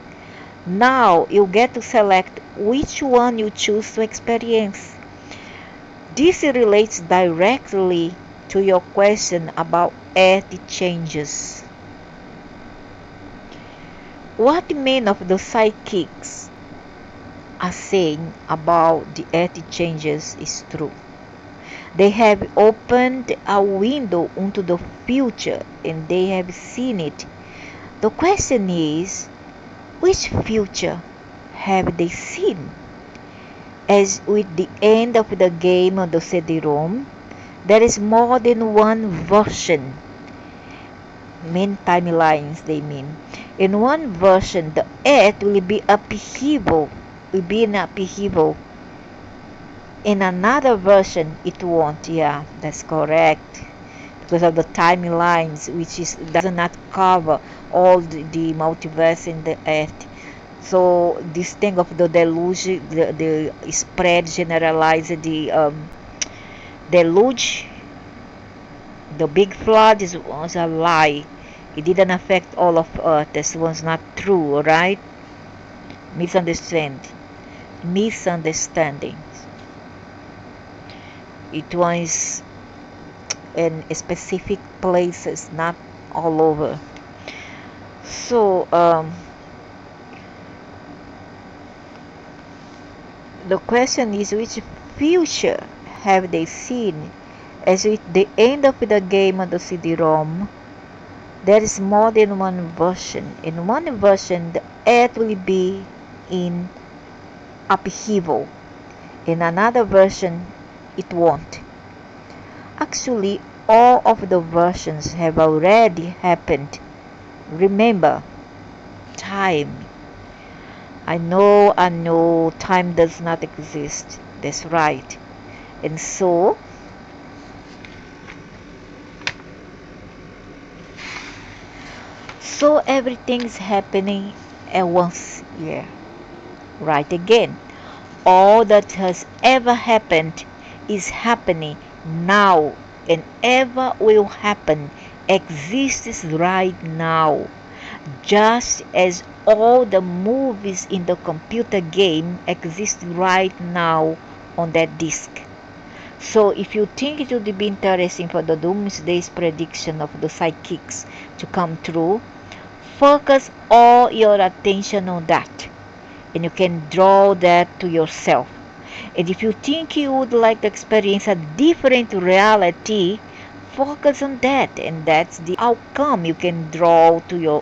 Now you get to select which one you choose to experience. This relates directly to your question about earth changes. What many of the psychics are saying about the earth changes is true. They have opened a window into the future and they have seen it. The question is, which future have they seen? As with the end of the game of the CD-ROM, there is more than one version. Main timelines they mean. In one version, the earth will be in upheaval. In another version, it won't. Yeah, that's correct. Because of the timelines, which does not cover all the multiverse in the earth. So this thing of the deluge, the spread, generalized, the deluge, the big flood was a lie. It didn't affect all of Earth. This was not true, alright? Misunderstandings. It was in specific places, not all over. So the question is, which future have they seen? As with the end of the game of the CD-ROM, there is more than one version. In one version, the earth will be in upheaval. In another version, it won't. Actually, all of the versions have already happened. Remember, time. I know time does not exist. That's right. And so, everything is happening at once. Yeah. Right again. All that has ever happened is happening now and ever will happen exists right now. Just as all the movies in the computer game exist right now on that disk. So if you think it would be interesting for the doomsday's prediction of the psychics to come true, focus all your attention on that. And you can draw that to yourself. And if you think you would like to experience a different reality, focus on that, and that's the outcome you can draw to you.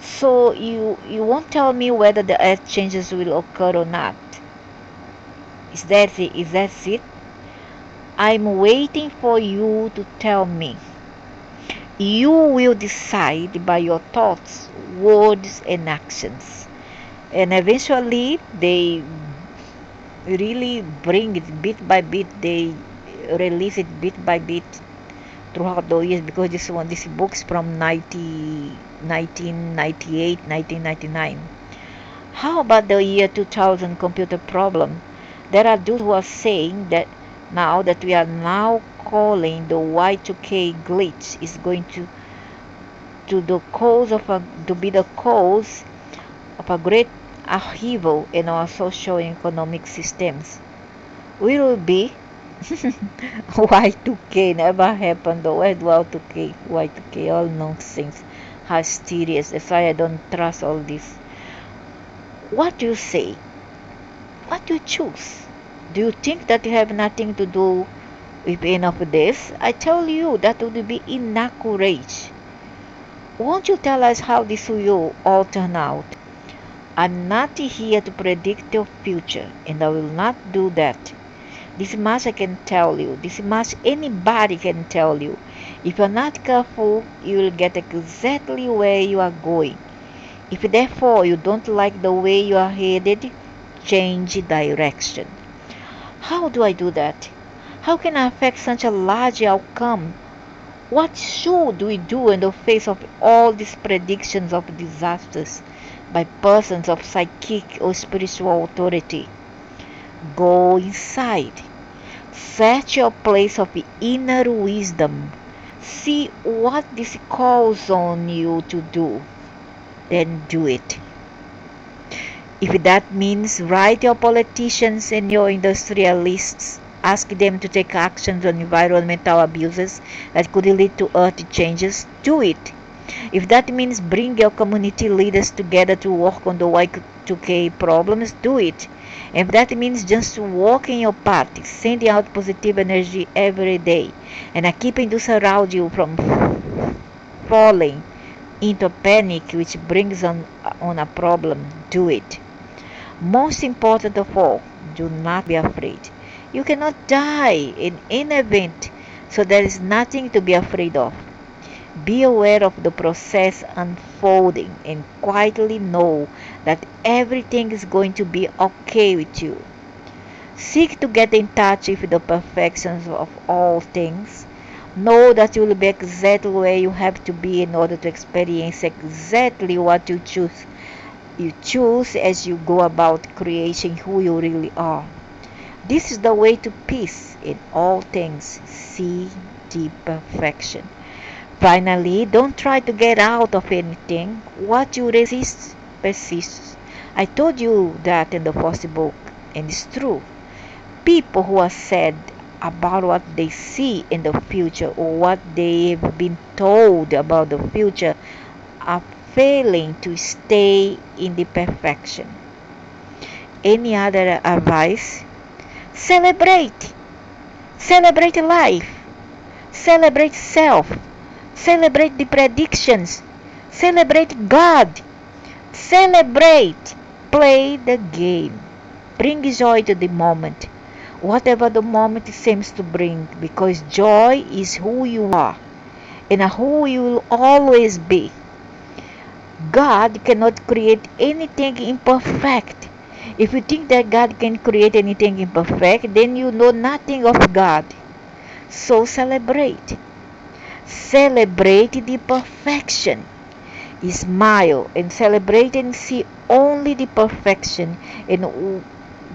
So you won't tell me whether the earth changes will occur or not. Is that it? I'm waiting for you to tell me. You will decide by your thoughts, words, and actions. And eventually, they really bring it bit by bit. They release it bit by bit throughout the years, because this book's from 1998, 1999. How about the year 2000 computer problem? There are those who are saying that now that we are now calling the Y2K glitch is going to be the cause of a great upheaval in our social and economic systems. Will be Y2K never happened though. Where do Y2K? Y2K, all nonsense. Mysterious. That's why I don't trust all this. What do you say? What do you choose? Do you think that you have nothing to do with any of this? I tell you that would be inaccurate. Won't you tell us how this will all turn out? I'm not here to predict your future, and I will not do that. This much I can tell you. This much anybody can tell you. If you're not careful, you will get exactly where you are going. If therefore you don't like the way you are headed, change direction. How do I do that? How can I affect such a large outcome? What should we do in the face of all these predictions of disasters by persons of psychic or spiritual authority? Go inside. Set your place of inner wisdom. See what this calls on you to do. Then do it. If that means write your politicians and your industrialists, ask them to take actions on environmental abuses that could lead to earth changes, do it. If that means bring your community leaders together to work on the Y2K problems, do it. If that means just walking your path, sending out positive energy every day, and keeping those around you from falling into panic which brings on a problem, do it. Most important of all, do not be afraid. You cannot die in any event, so there is nothing to be afraid of. Be aware of the process unfolding and quietly know that everything is going to be okay with you. Seek to get in touch with the perfections of all things. Know that you will be exactly where you have to be in order to experience exactly what you choose. You choose as you go about creating who you really are. This is the way to peace in all things. See the perfection. Finally, don't try to get out of anything. What you resist persists. I told you that in the first book, and it's true. People who are sad about what they see in the future or what they've been told about the future are failing to stay in the perfection. Any other advice? Celebrate! Celebrate life! Celebrate self! Celebrate the predictions! Celebrate God! Celebrate! Play the game. Bring joy to the moment, whatever the moment seems to bring, because joy is who you are and who you will always be. God cannot create anything imperfect. If you think that God can create anything imperfect, then you know nothing of God. So celebrate. Celebrate the perfection. Smile and celebrate and see only the perfection, and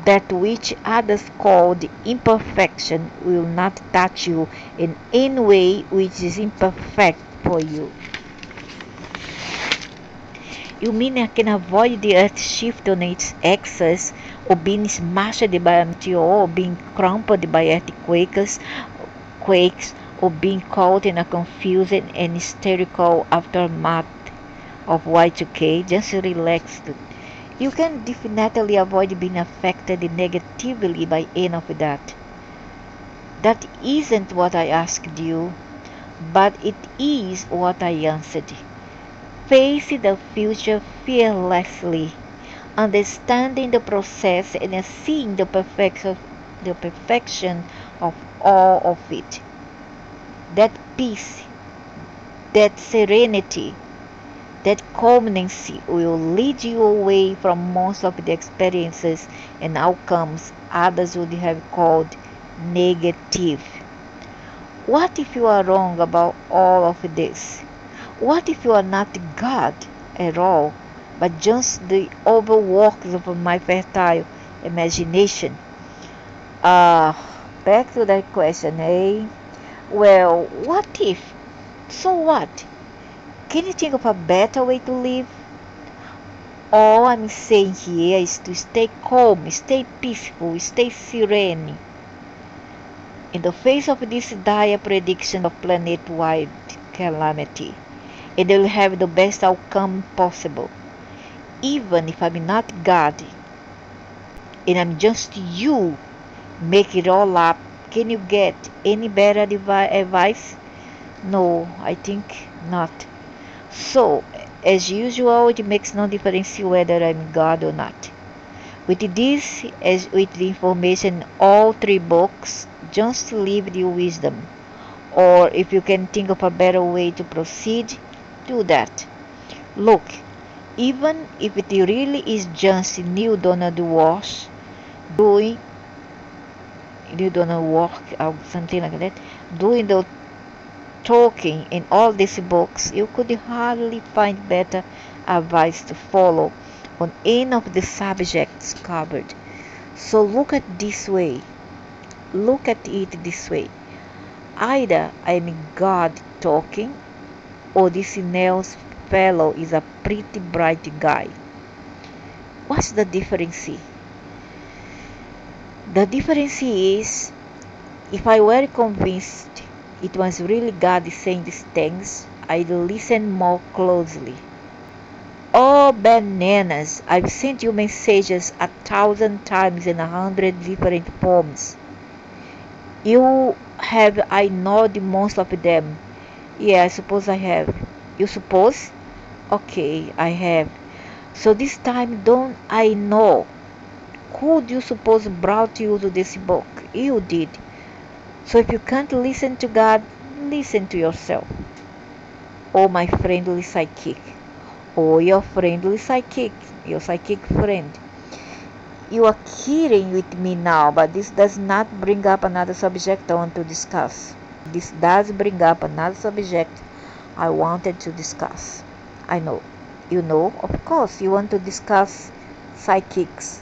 that which others call the imperfection will not touch you in any way which is imperfect for you. You mean I can avoid the earth shift on its axis, or being smashed by a meteor, or being crumpled by earthquakes, or being caught in a confusing and hysterical aftermath of Y2K? Just relax. You can definitely avoid being affected negatively by any of that. That isn't what I asked you, but it is what I answered. Face the future fearlessly, understanding the process and seeing the perfection of all of it. That peace, that serenity, that calmness will lead you away from most of the experiences and outcomes others would have called negative. What if you are wrong about all of this? What if you are not God at all, but just the overworks of my fertile imagination? Back to that question, eh? Well, what if? So what? Can you think of a better way to live? All I'm saying here is to stay calm, stay peaceful, stay serene. In the face of this dire prediction of planet-wide calamity, and they'll have the best outcome possible. Even if I'm not God, and I'm just you, make it all up. Can you get any better advice? No, I think not. So, as usual, it makes no difference whether I'm God or not. With this, as with the information in all three books, just leave the wisdom. Or if you can think of a better way to proceed, do that. Look, even if it really is just Neil Donald Walsh doing you don't work or something like that, doing the talking in all these books, you could hardly find better advice to follow on any of the subjects covered. So look at it this way. Either I'm God talking, or this Nels fellow is a pretty bright guy. What's the difference? The difference is, if I were convinced it was really God saying these things, I'd listen more closely. Oh, bananas! I've sent you messages 1,000 times in 100 different forms. You have I know the most of them. Yeah, I suppose I have. You suppose? Okay, I have. So this time don't I know? Who do you suppose brought you to this book? You did. So if you can't listen to God, listen to yourself. Oh, my friendly psychic. Oh, your friendly psychic. Your psychic friend. You are kidding with me now, but this does not bring up another subject I want to discuss. This does bring up another subject I wanted to discuss. I know. You know, of course, you want to discuss psychics.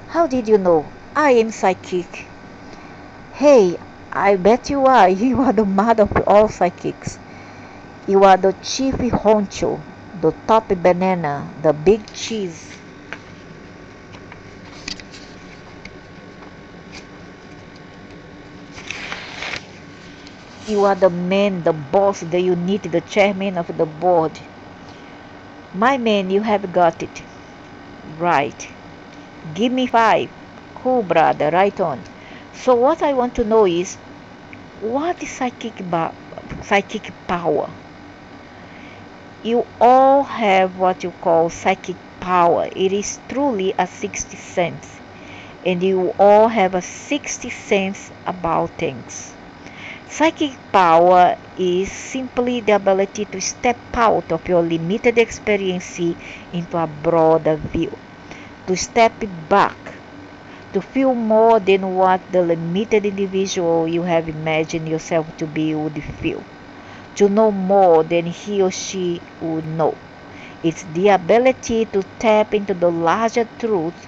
How did you know? I am psychic. Hey, I bet you are. You are the mother of all psychics. You are the chief honcho, the top banana, the big cheese. You are the man, the boss, the unit, the chairman of the board. My man, you have got it. Right. Give me 5. Cool, brother, right on. So what I want to know is, what is psychic power? You all have what you call psychic power. It is truly a 60 sense. And you all have a 60 sense about things. Psychic power is simply the ability to step out of your limited experience into a broader view, to step back, to feel more than what the limited individual you have imagined yourself to be would feel, to know more than he or she would know. It's the ability to tap into the larger truth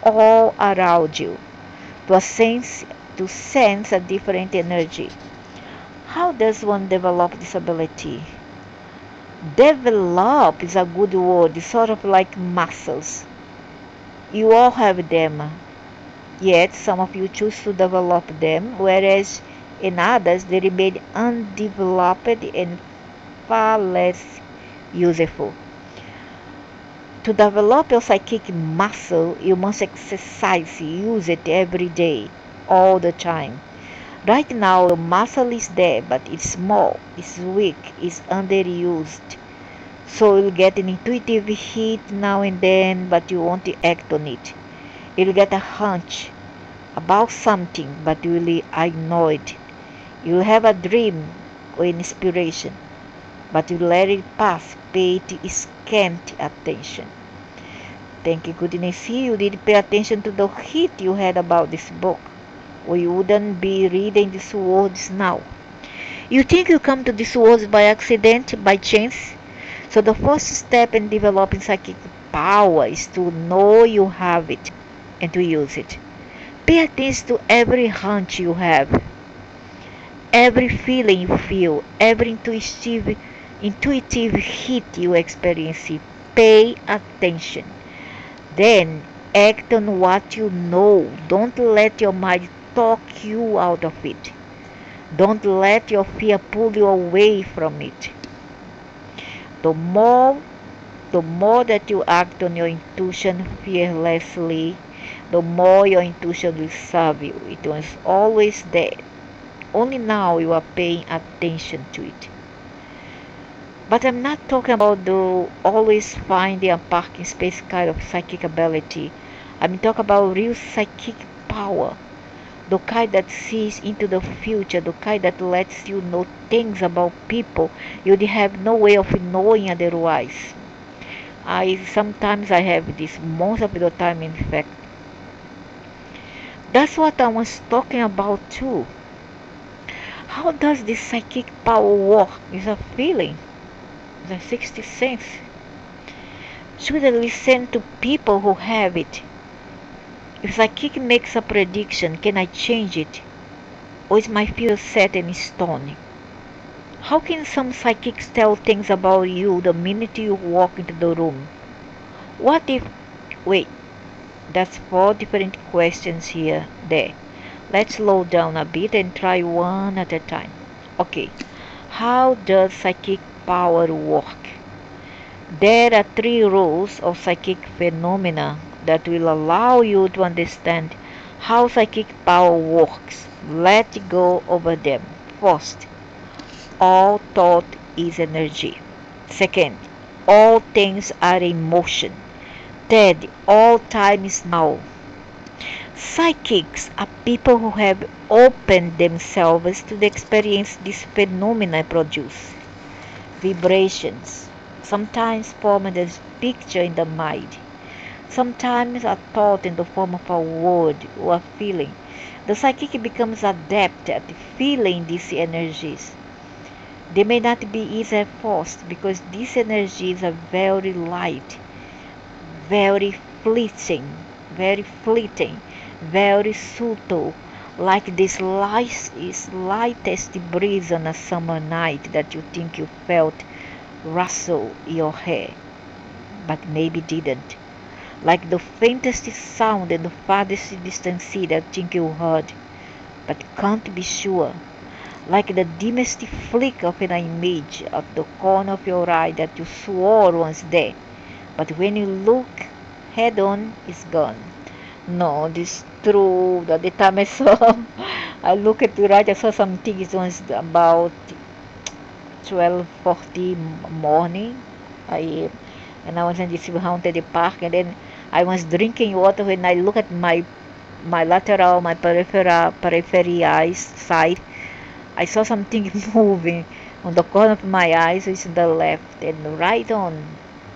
all around you, to sense a different energy. How does one develop this ability? Develop is a good word. It's sort of like muscles. You all have them, yet some of you choose to develop them, whereas in others they remain undeveloped and far less useful. To develop your psychic muscle, you must exercise, use it every day, all the time. Right now, the muscle is there, but it's small, it's weak, it's underused. So you'll get an intuitive hit now and then, but you won't act on it. You'll get a hunch about something, but you will ignore it. You'll have a dream or an inspiration, but you let it pass, pay it scant attention. Thank goodness you did pay attention to the hit you had about this book, or you wouldn't be reading these words now. You think you come to these words by accident, by chance? So the first step in developing psychic power is to know you have it and to use it. Pay attention to every hunch you have, every feeling you feel, every intuitive hit you experience. Pay attention. Then act on what you know. Don't let your mind talk you out of it. Don't let your fear pull you away from it. The more the more that you act on your intuition fearlessly, the more your intuition will serve you. It was always there. Only now you are paying attention to it. But I'm not talking about the always finding a parking space kind of psychic ability. I'm talking about real psychic power. The kind that sees into the future, the kind that lets you know things about people you'd have no way of knowing otherwise. I sometimes I have this, most of the time in fact. That's what I was talking about too. How does this psychic power work? It's a feeling, the 60th sense. Should I listen to people who have it? If psychic makes a prediction, can I change it? Or is my future set in stone? How can some psychics tell things about you the minute you walk into the room? What if... Wait, that's four different questions here, there. Let's slow down a bit and try one at a time. Okay, how does psychic power work? There are three rules of psychic phenomena that will allow you to understand how psychic power works. Let's go over them. First, all thought is energy. Second, all things are in motion. Third, all time is now. Psychics are people who have opened themselves to the experience these phenomena produce. Vibrations, sometimes formed as picture in the mind, sometimes a thought in the form of a word or a feeling. The psychic becomes adept at feeling these energies. They may not be easily forced because these energies are very light, very fleeting, very fleeting, very subtle, like the slightest breeze on a summer night that you think you felt rustle your hair, but maybe didn't. Like the faintest sound in the farthest distant sea that you think you heard, but can't be sure. Like the dimmest flick of an image at the corner of your eye that you swore was there, but when you look head on, it's gone. No, this is true. The time I saw, I look at the right, I saw something. It was about 12:40 morning. I and I was in this haunted park, and then I was drinking water. When I look at my lateral, my periphery eyes side, I saw something moving on the corner of my eyes, which is the left, and right on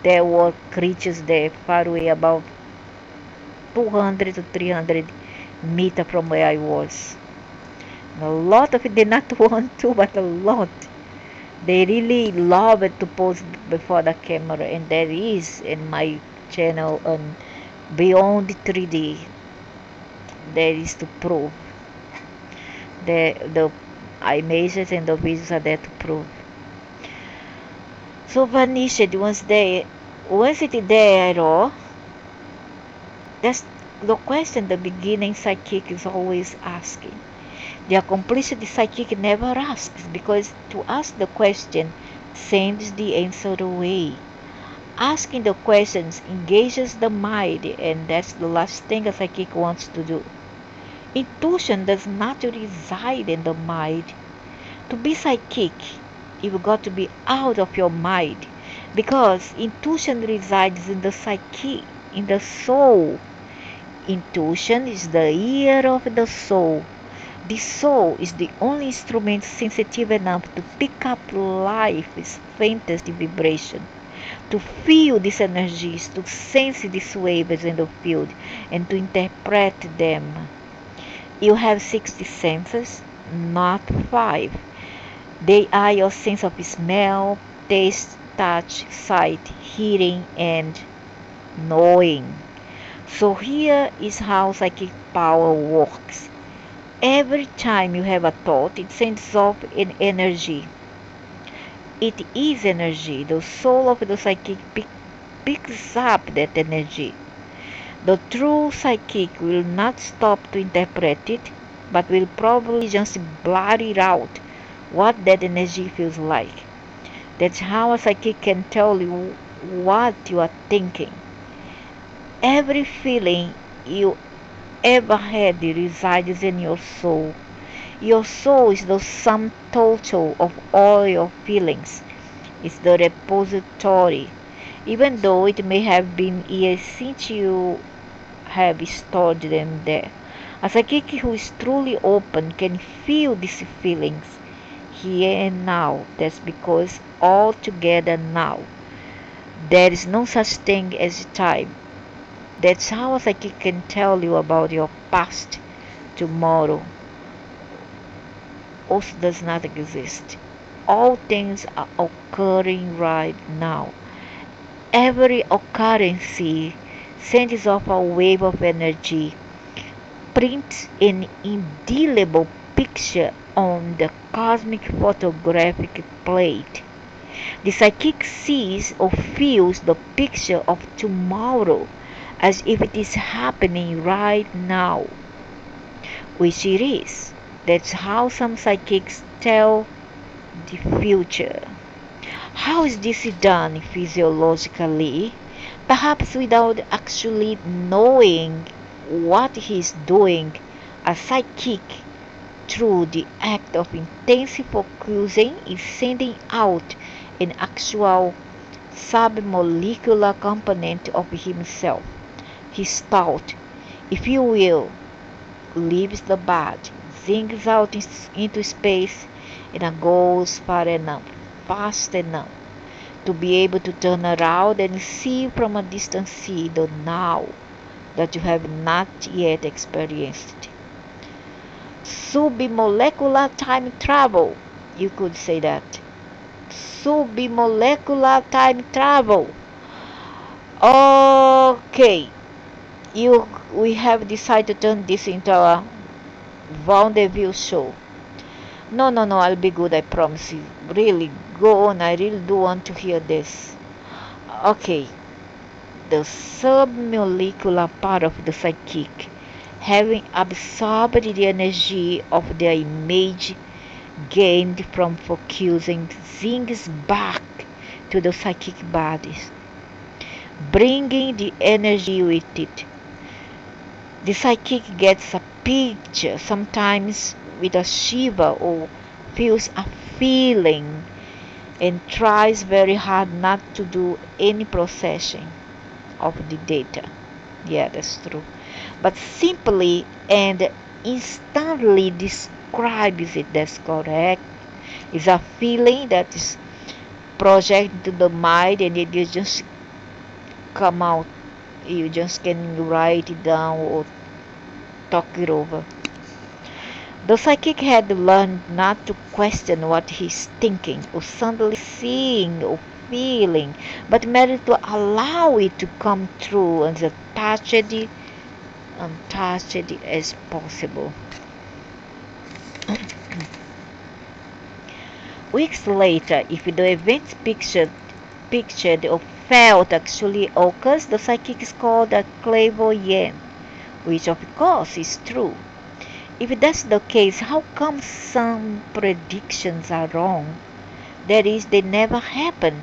there were creatures there, far away, about 200 to 300 meters from where I was. And a lot of it did not want to, but a lot. They really love it to pose before the camera, and there is in my channel on Beyond 3D. There is to prove the images and the videos are there to prove. So vanished once it there at all. That's the question the beginning psychic is always asking. The accomplished psychic never asks because to ask the question sends the answer away. Asking the questions engages the mind, and that's the last thing a psychic wants to do. Intuition does not reside in the mind. To be psychic, you've got to be out of your mind because intuition resides in the psyche, in the soul. Intuition is the ear of the soul. The soul is the only instrument sensitive enough to pick up life's faintest vibration, to feel these energies, to sense these waves in the field, and to interpret them. You have 60 senses, not 5. They are your sense of smell, taste, touch, sight, hearing, and knowing. So here is how psychic power works. Every time you have a thought, it sends off an energy. It is energy. The soul of the psychic picks up that energy. The true psychic will not stop to interpret it, but will probably just blurt it out what that energy feels like. That's how a psychic can tell you what you are thinking. Every feeling you ever had resides in your soul. Your soul is the sum total of all your feelings. It's the repository. Even though it may have been years since you have stored them there. A psychic who is truly open can feel these feelings here and now. That's because all together now. There is no such thing as time. That's how a psychic can tell you about your past, tomorrow also does not exist. All things are occurring right now. Every occurrence sends off a wave of energy, prints an indelible picture on the cosmic photographic plate. The psychic sees or feels the picture of tomorrow as if it is happening right now, which it is. That's how some psychics tell the future. How is this done physiologically? Perhaps without actually knowing what he's doing, a psychic, through the act of intensive focusing, is sending out an actual submolecular component of himself. His thought, if you will, leaves the body, zings out into space, and goes far enough, fast enough, to be able to turn around and see from a distance, see the now that you have not yet experienced. Submolecular time travel, you could say that. Submolecular time travel. Okay, we have decided to turn this into a rendezvous show. No, no, no, I'll be good, I promise you. Really, go on, I really do want to hear this. Okay, the submolecular part of the psychic, having absorbed the energy of the image gained from focusing, zings back to the psychic bodies, bringing the energy with it. The psychic gets a picture, sometimes with a shiver, or feels a feeling, and tries very hard not to do any processing of the data. Yeah, that's true. But simply and instantly describes it. That's correct. It's a feeling that is projected to the mind, and it just come out. You just can write it down or talk it over. The psychic had learned not to question what he's thinking or suddenly seeing or feeling, but merely to allow it to come through as untouched as possible. Weeks later, if the events pictured or felt actually occurs, the psychic is called a clairvoyant, which of course is true. If that's the case, how come some predictions are wrong? That is, they never happen.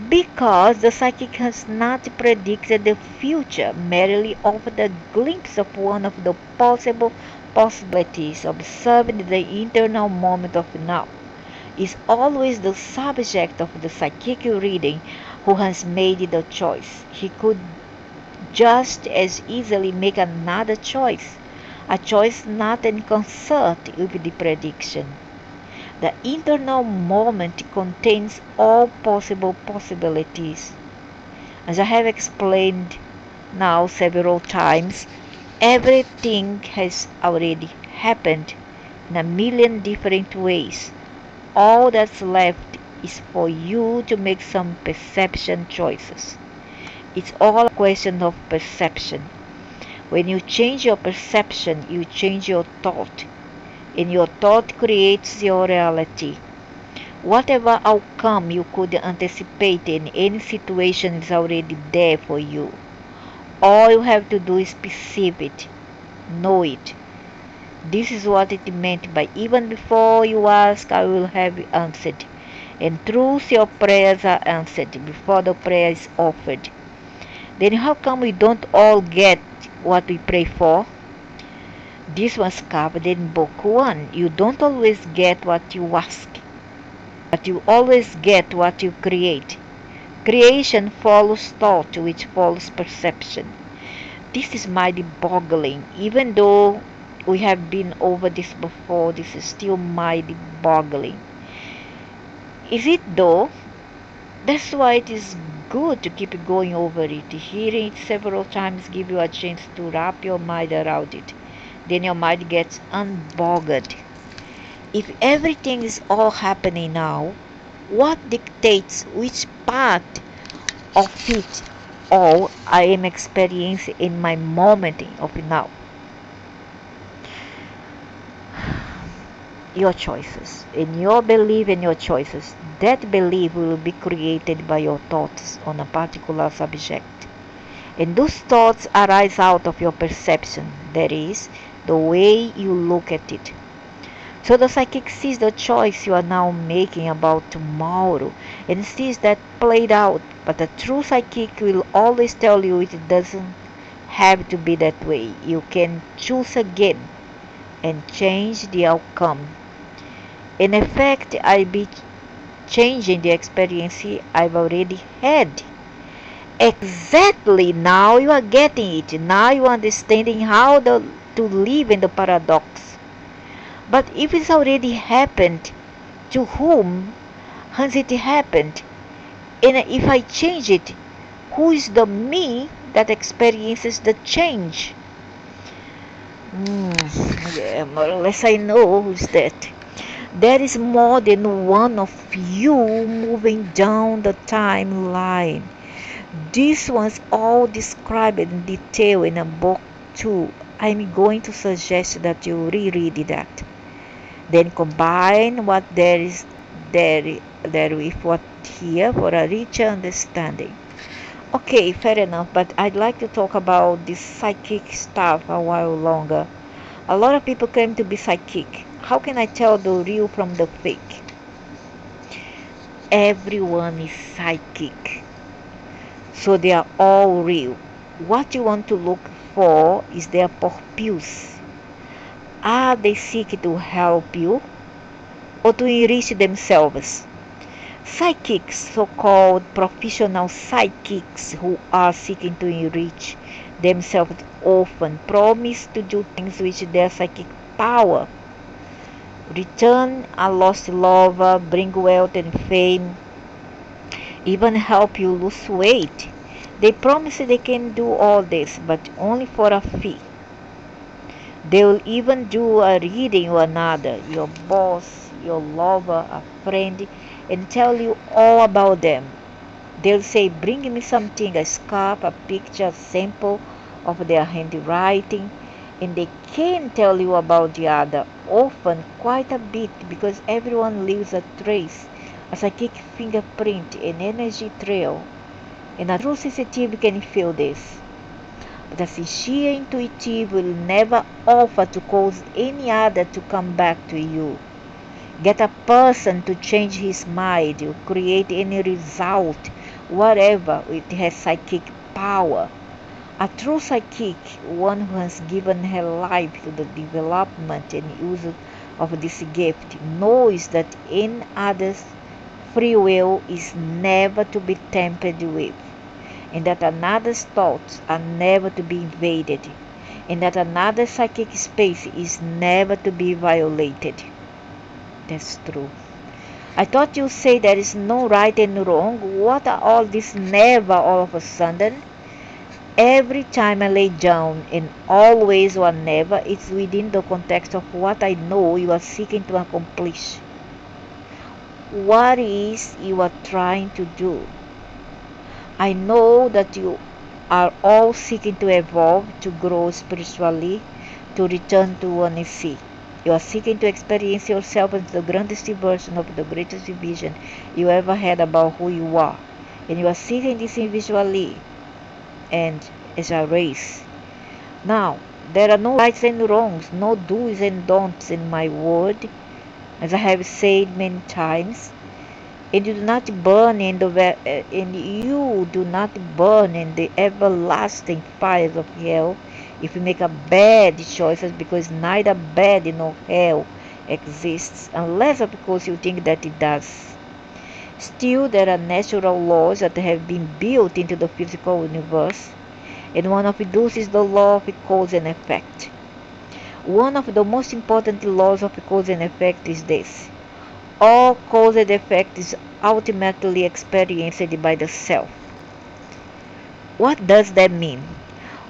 Because the psychic has not predicted the future, merely offered a glimpse of one of the possible possibilities, observing the internal moment of now. Is always the subject of the psychic reading who has made the choice. He could just as easily make another choice, a choice not in concert with the prediction. The internal moment contains all possible possibilities. As I have explained now several times, everything has already happened in a million different ways. All that's left is for you to make some perception choices. It's all a question of perception. When you change your perception, you change your thought, and your thought creates your reality. Whatever outcome you could anticipate in any situation is already there for you. All you have to do is perceive it, know it. This is what it meant by even before you ask, I will have answered. And truth, your prayers are answered before the prayer is offered. Then how come we don't all get what we pray for? This was covered in book 1. You don't always get what you ask, but you always get what you create. Creation follows thought, which follows perception. This is mighty boggling. Even though we have been over this before, this is still mighty boggling. Is it though? That's why it is good to keep going over it. Hearing it several times gives you a chance to wrap your mind around it. then your mind gets unbogged. If everything is all happening now, what dictates which part of it all I am experiencing in my moment of now? Your choices. In your belief and your choices, that belief will be created by your thoughts on a particular subject. And those thoughts arise out of your perception, that is, the way you look at it. So the psychic sees the choice you are now making about tomorrow and sees that played out. But the true psychic will always tell you it doesn't have to be that way. You can choose again and change the outcome. In effect, I'll be changing the experience I've already had. Exactly, now you are getting it. Now you are understanding how to live in the paradox. But if it's already happened, to whom has it happened? And if I change it, who is the me that experiences the change? Yeah, more or less I know who's that. There is more than one of you moving down the timeline. This was all described in detail in a book too. I'm going to suggest that you reread that. Then combine what there with what here for a richer understanding. Okay, fair enough, but I'd like to talk about this psychic stuff a while longer. A lot of people claim to be psychic. How can I tell the real from the fake? Everyone is psychic, so they are all real. What you want to look for is their purpose. Are they seeking to help you or to enrich themselves? Psychics, so-called professional psychics who are seeking to enrich themselves, often promise to do things with their psychic power. Return a lost lover, bring wealth and fame, even help you lose weight. They promise they can do all this, but only for a fee. They will even do a reading or another, your boss, your lover, a friend, and tell you all about them. They'll say, bring me something, a scarf, a picture, a sample of their handwriting, and they can tell you about the other, often quite a bit, because everyone leaves a trace, a psychic fingerprint, an energy trail, and a true sensitive can feel this. But a sincere intuitive will never offer to cause any other to come back to you. Get a person to change his mind, or create any result, whatever, it has psychic power. A true psychic, one who has given her life to the development and use of this gift, knows that in others free will is never to be tampered with, and that another's thoughts are never to be invaded, and that another's psychic space is never to be violated. That's true. I thought you say there is no right and wrong. What are all this never all of a sudden? Every time I lay down, and always or never, it's within the context of what I know you are seeking to accomplish. What is you are trying to do? I know that you are all seeking to evolve, to grow spiritually, to return to honesty. You are seeking to experience yourself as the grandest version of the greatest vision you ever had about who you are. And you are seeking this individually and as a race. Now, there are no rights and wrongs, no do's and don'ts in my word, as I have said many times. And you do not burn in the everlasting fires of hell if you make a bad choices, because neither bad nor hell exists unless of course you think that it does. Still, there are natural laws that have been built into the physical universe, and one of those is the law of cause and effect. One of the most important laws of cause and effect is this: all cause and effect is ultimately experienced by the self. What does that mean?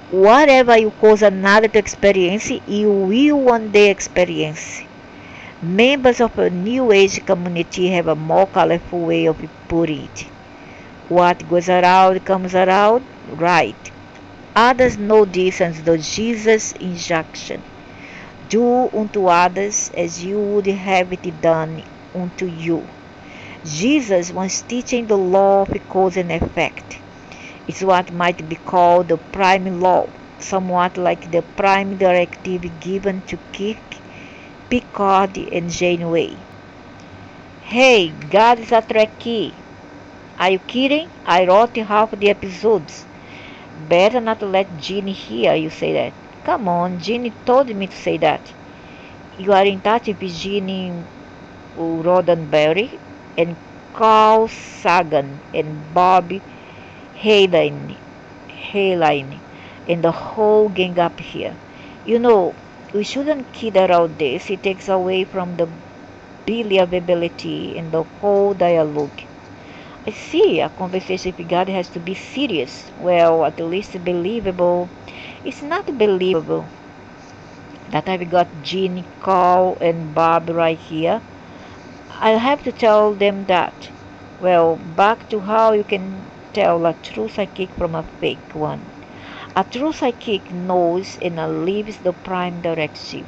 Whatever you cause another to experience, you will one day experience. Members of a New Age community have a more colorful way of putting it. What goes around comes around, right? Others know this as the Jesus injunction. Do unto others as you would have it done unto you. Jesus was teaching the law of cause and effect. It's what might be called the prime law, somewhat like the prime directive given to Kirk, Picard, and Janeway. Hey, God is a Trekkie. Are you kidding? I wrote half the episodes. Better not let Ginny hear you say that. Come on, Ginny told me to say that. You are in touch with Ginny Roddenberry and Carl Sagan and Bobby Heinlein and the whole gang up here. You know, we shouldn't kid around this. It takes away from the believability in the whole dialogue. I see, a conversation with God has to be serious. Well, at least believable. It's not believable that I've got Jean, Carl, and Bob right here. I'll have to tell them that. Well, back to how you can tell a true psychic from a fake one. A true psychic knows and lives the prime directive.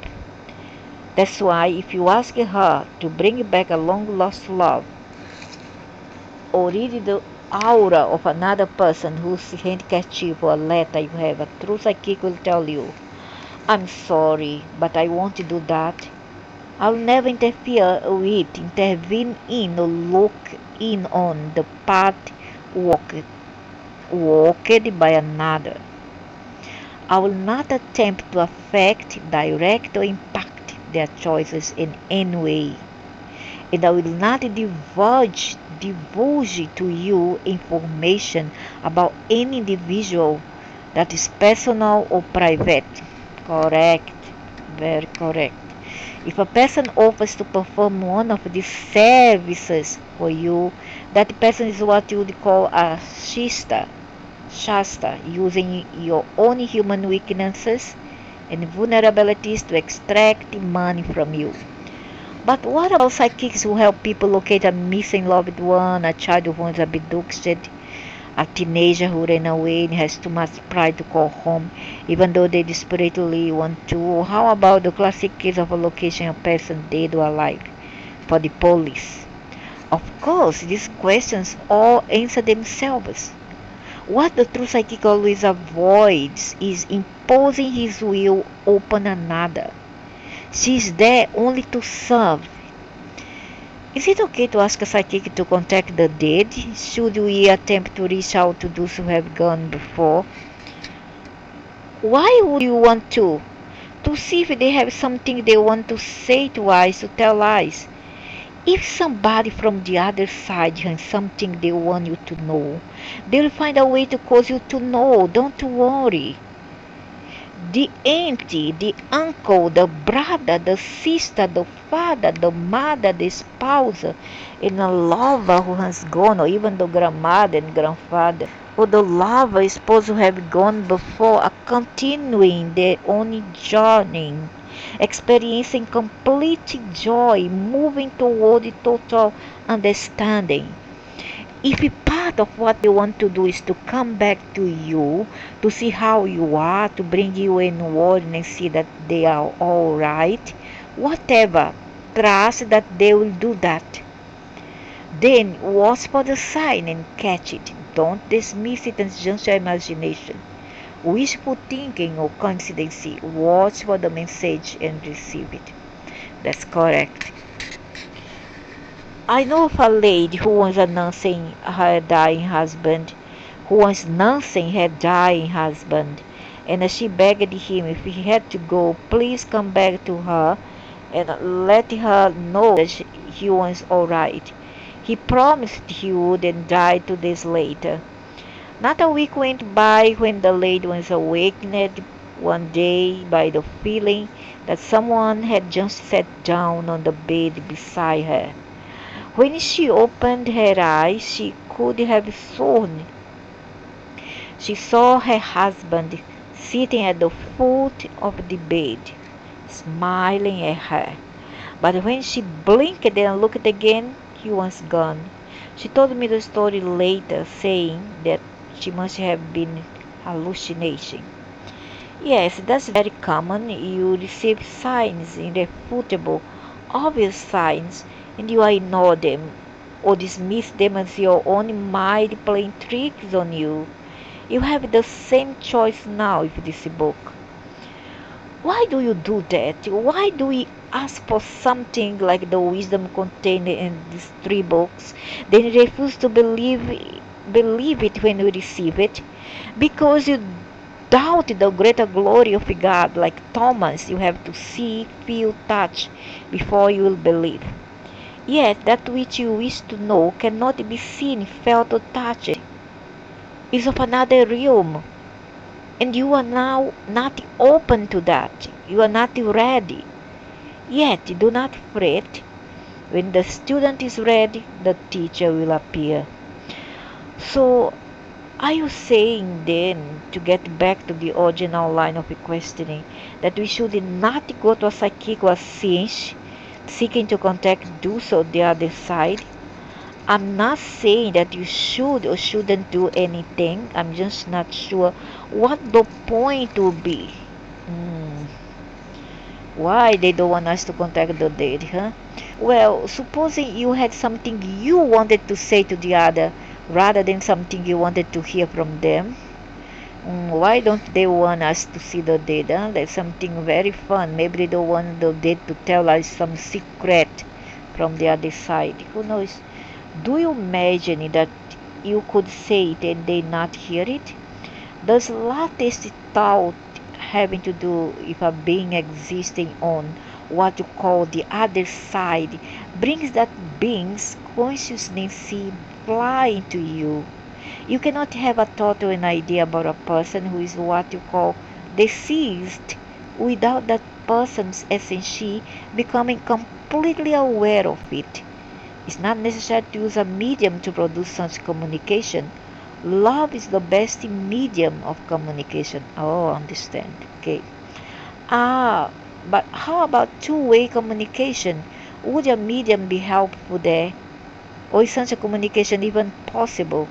That's why if you ask her to bring back a long lost love, or read the aura of another person whose handkerchief or letter you have, a true psychic will tell you, I'm sorry, but I won't do that. I'll never intervene in, or look in on the path walked by another. I will not attempt to affect, direct, or impact their choices in any way. And I will not divulge to you information about any individual that is personal or private. Correct. Very correct. If a person offers to perform one of these services for you, that person is what you would call a shasta, using your own human weaknesses and vulnerabilities to extract money from you. But what about psychics who help people locate a missing loved one, a child who was abducted, a teenager who ran away and has too much pride to call home, even though they desperately want to? How about the classic case of a location of a person dead or alive for the police? Of course, these questions all answer themselves. What the true psychic always avoids is imposing his will upon another. She is there only to serve. Is it okay to ask a psychic to contact the dead? Should we attempt to reach out to those who have gone before? Why would you want to? To see if they have something they want to say to us, to tell us. If somebody from the other side has something they want you to know, they'll find a way to cause you to know. Don't worry. The auntie, the uncle, the brother, the sister, the father, the mother, the spouse, and a lover who has gone, or even the grandmother and grandfather, or the lover is supposed to have gone before, are continuing their own journey, experiencing complete joy, moving toward total understanding. If part of what they want to do is to come back to you, to see how you are, to bring you in word and see that they are all right, whatever, trust that they will do that. Then watch for the sign and catch it. Don't dismiss it as just your imagination, wishful thinking, or coincidence. Watch for the message and receive it. That's correct. I know of a lady who was announcing her dying husband, and she begged him if he had to go, please come back to her and let her know that he was alright. He promised he would and died 2 days later. Not a week went by when the lady was awakened one day by the feeling that someone had just sat down on the bed beside her. When she opened her eyes, she could have sworn she saw her husband sitting at the foot of the bed, smiling at her. But when she blinked and looked again, he was gone. She told me the story later, saying that she must have been hallucination. Yes, that's very common. You receive signs, irrefutable, obvious signs, and you ignore them or dismiss them as your own mind playing tricks on you. You have the same choice now with this book. Why do you do that? Why do we ask for something like the wisdom contained in these three books, then refuse to believe it when we receive it? Because you doubt the greater glory of God, like Thomas, you have to see, feel, touch before you will believe. Yet that which you wish to know cannot be seen, felt, or touched. Is of another realm, and you are now not open to that. You are not ready. Yet do not fret. When the student is ready, the teacher will appear. So, are you saying then, to get back to the original line of questioning, that we should not go to a psychic or a cinch, seeking to contact those on the other side? I'm not saying that you should or shouldn't do anything. I'm just not sure what the point will be. Hmm. Why they don't want us to contact the dead, huh? Well, supposing you had something you wanted to say to the other rather than something you wanted to hear from them. Why don't they want us to see the dead? Huh? That's something very fun. Maybe they don't want the dead to tell us some secret from the other side. Who knows? Do you imagine that you could say it and they not hear it? Does latest thought having to do with a being existing on what you call the other side brings that being's consciousness flying to you? You cannot have a thought or an idea about a person who is what you call deceased without that person's essence becoming completely aware of it. It's not necessary to use a medium to produce such communication. Love is the best medium of communication. Oh, understand. Okay. Ah, but how about two-way communication? Would a medium be helpful there? Or is such a communication even possible?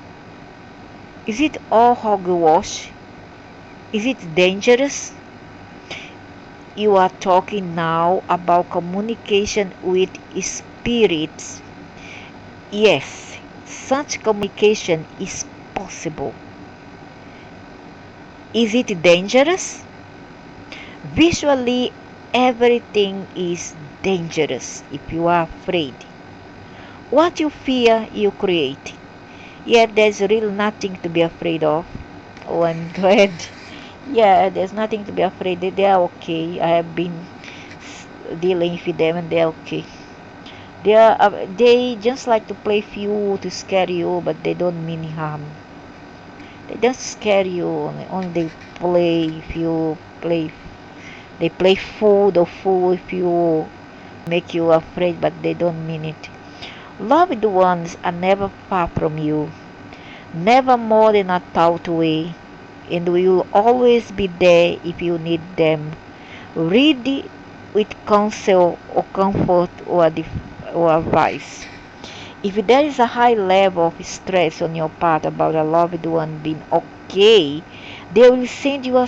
Is it all hogwash? Is it dangerous? You are talking now about communication with spirits. Yes, such communication is possible. Is it dangerous? Visually, everything is dangerous if you are afraid. What you fear, you create. Yet there's really nothing to be afraid of. Oh, I'm glad. Yeah, there's nothing to be afraid. They are okay. I have been dealing with them and they're okay. They just like to play with you to scare you, but they don't mean harm. They don't scare you. Only they play if you play. They play fool if you make you afraid, but they don't mean it. Loved ones are never far from you, never more than a thought away, and will always be there if you need them. Ready with counsel or comfort or advice. If there is a high level of stress on your part about a loved one being okay, they will send you a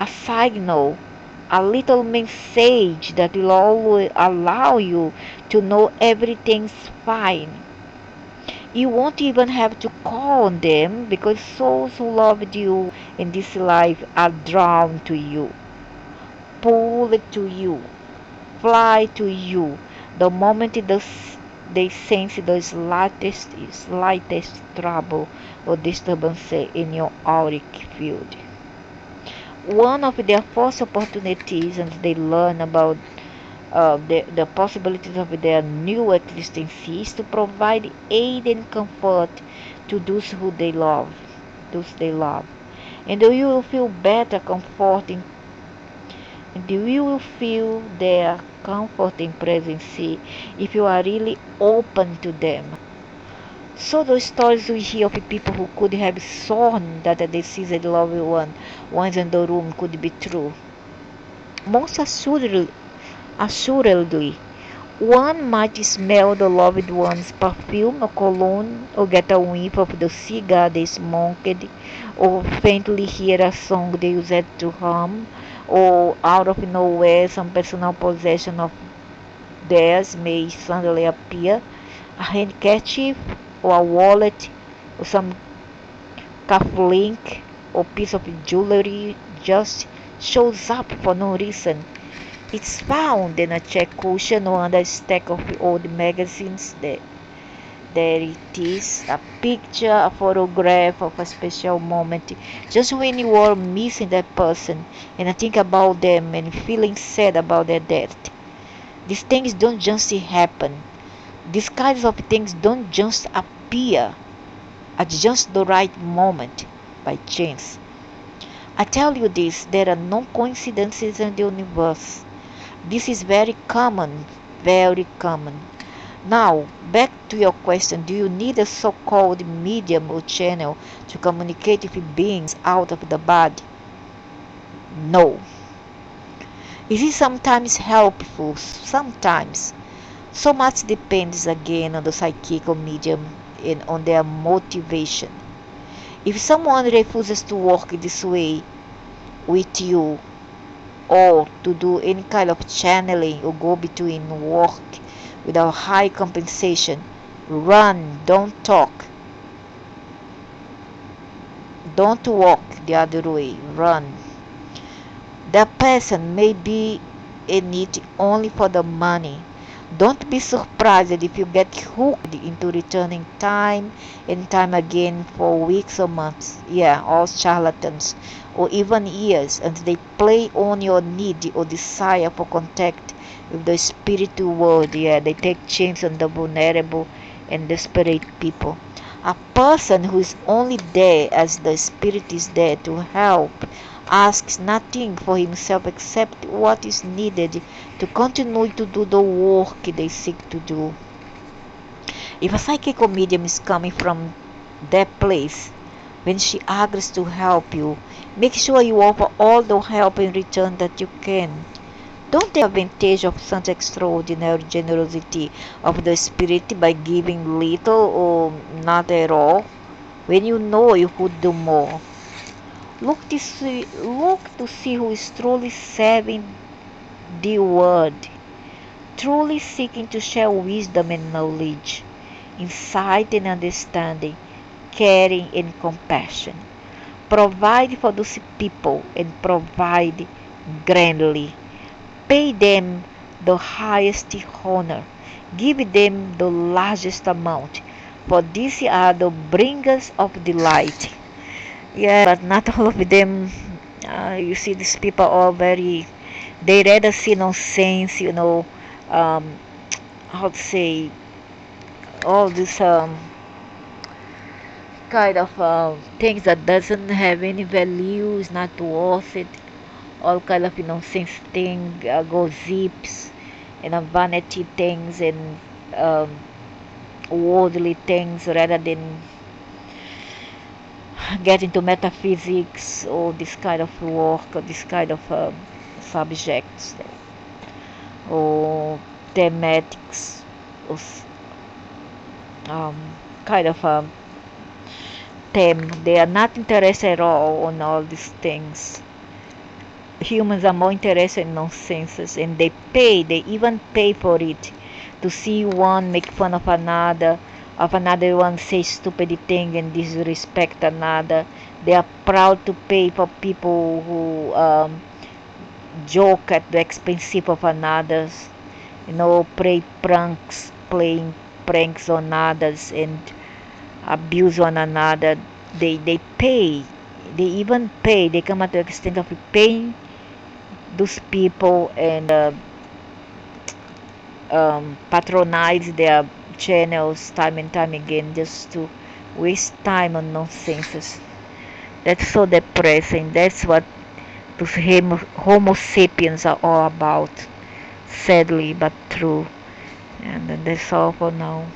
signal, a little message that will always allow you to know everything's fine. You won't even have to call on them because souls who loved you in this life are drawn to you, pulled to you, fly to you the moment they sense the slightest trouble or disturbance in your auric field. One of their first opportunities, and they learn about the possibilities of their new existence, is to provide aid and comfort to those they love. And you will feel better comforting, and you will feel their comforting presence if you are really open to them. So those stories we hear of people who could have sworn that the deceased loved one once in the room could be true. Most assuredly, one might smell the loved one's perfume or cologne, or get a whiff of the cigar they smoked, or faintly hear a song they used to hum, or out of nowhere some personal possession of theirs may suddenly appear, a handkerchief, or a wallet, or some cufflink, or piece of jewelry just shows up for no reason. It's found in a check cushion or under a stack of old magazines. There it is, a picture, a photograph of a special moment, just when you are missing that person, and I think about them and feeling sad about their death. These things don't just happen. These kinds of things don't just appear at just the right moment by chance. I tell you this, there are no coincidences in the universe. This is very common, very common. Now, back to your question, do you need a so-called medium or channel to communicate with beings out of the body? No. It is sometimes helpful, sometimes. So much depends again on the psychical medium and on their motivation. If someone refuses to work this way with you, or to do any kind of channeling or go between work without high compensation, run, don't talk. Don't walk the other way, run. That person may be in it only for the money. Don't be surprised if you get hooked into returning time and time again for weeks or months. Yeah, all charlatans, or even years, and they play on your need or desire for contact with the spiritual world. Yeah, they take chance on the vulnerable and desperate people. A person who is only there as the spirit is there to help asks nothing for himself except what is needed to continue to do the work they seek to do. If a psychical medium is coming from that place, when she agrees to help you, make sure you offer all the help in return that you can. Don't take advantage of such extraordinary generosity of the spirit by giving little or not at all when you know you could do more. Look to see who is truly serving the world, truly seeking to share wisdom and knowledge, insight and understanding, caring and compassion. Provide for those people and provide grandly. Pay them the highest honor. Give them the largest amount, for these are the bringers of delight. Yeah, but not all of them. You see, these people are very. They rather see nonsense, um, how to say, all this kind of things that doesn't have any value, is not worth it. All kind of nonsense thing, gossips, vanity things and um, worldly things rather than get into metaphysics or this kind of work or this kind of subjects or thematics or um, kind of theme. They are not interested at all on all these things. Humans are more interested in nonsense and they even pay for it to see one make fun of another one say stupid thing and disrespect another. They are proud to pay for people who joke at the expense of another's, playing pranks on others and abuse one another. They pay, they even pay, they come at the extent of paying those people and patronize their channels time and time again just to waste time on nonsense. That's so depressing. That's what those Homo sapiens are all about. Sadly, but true. And that's all for now.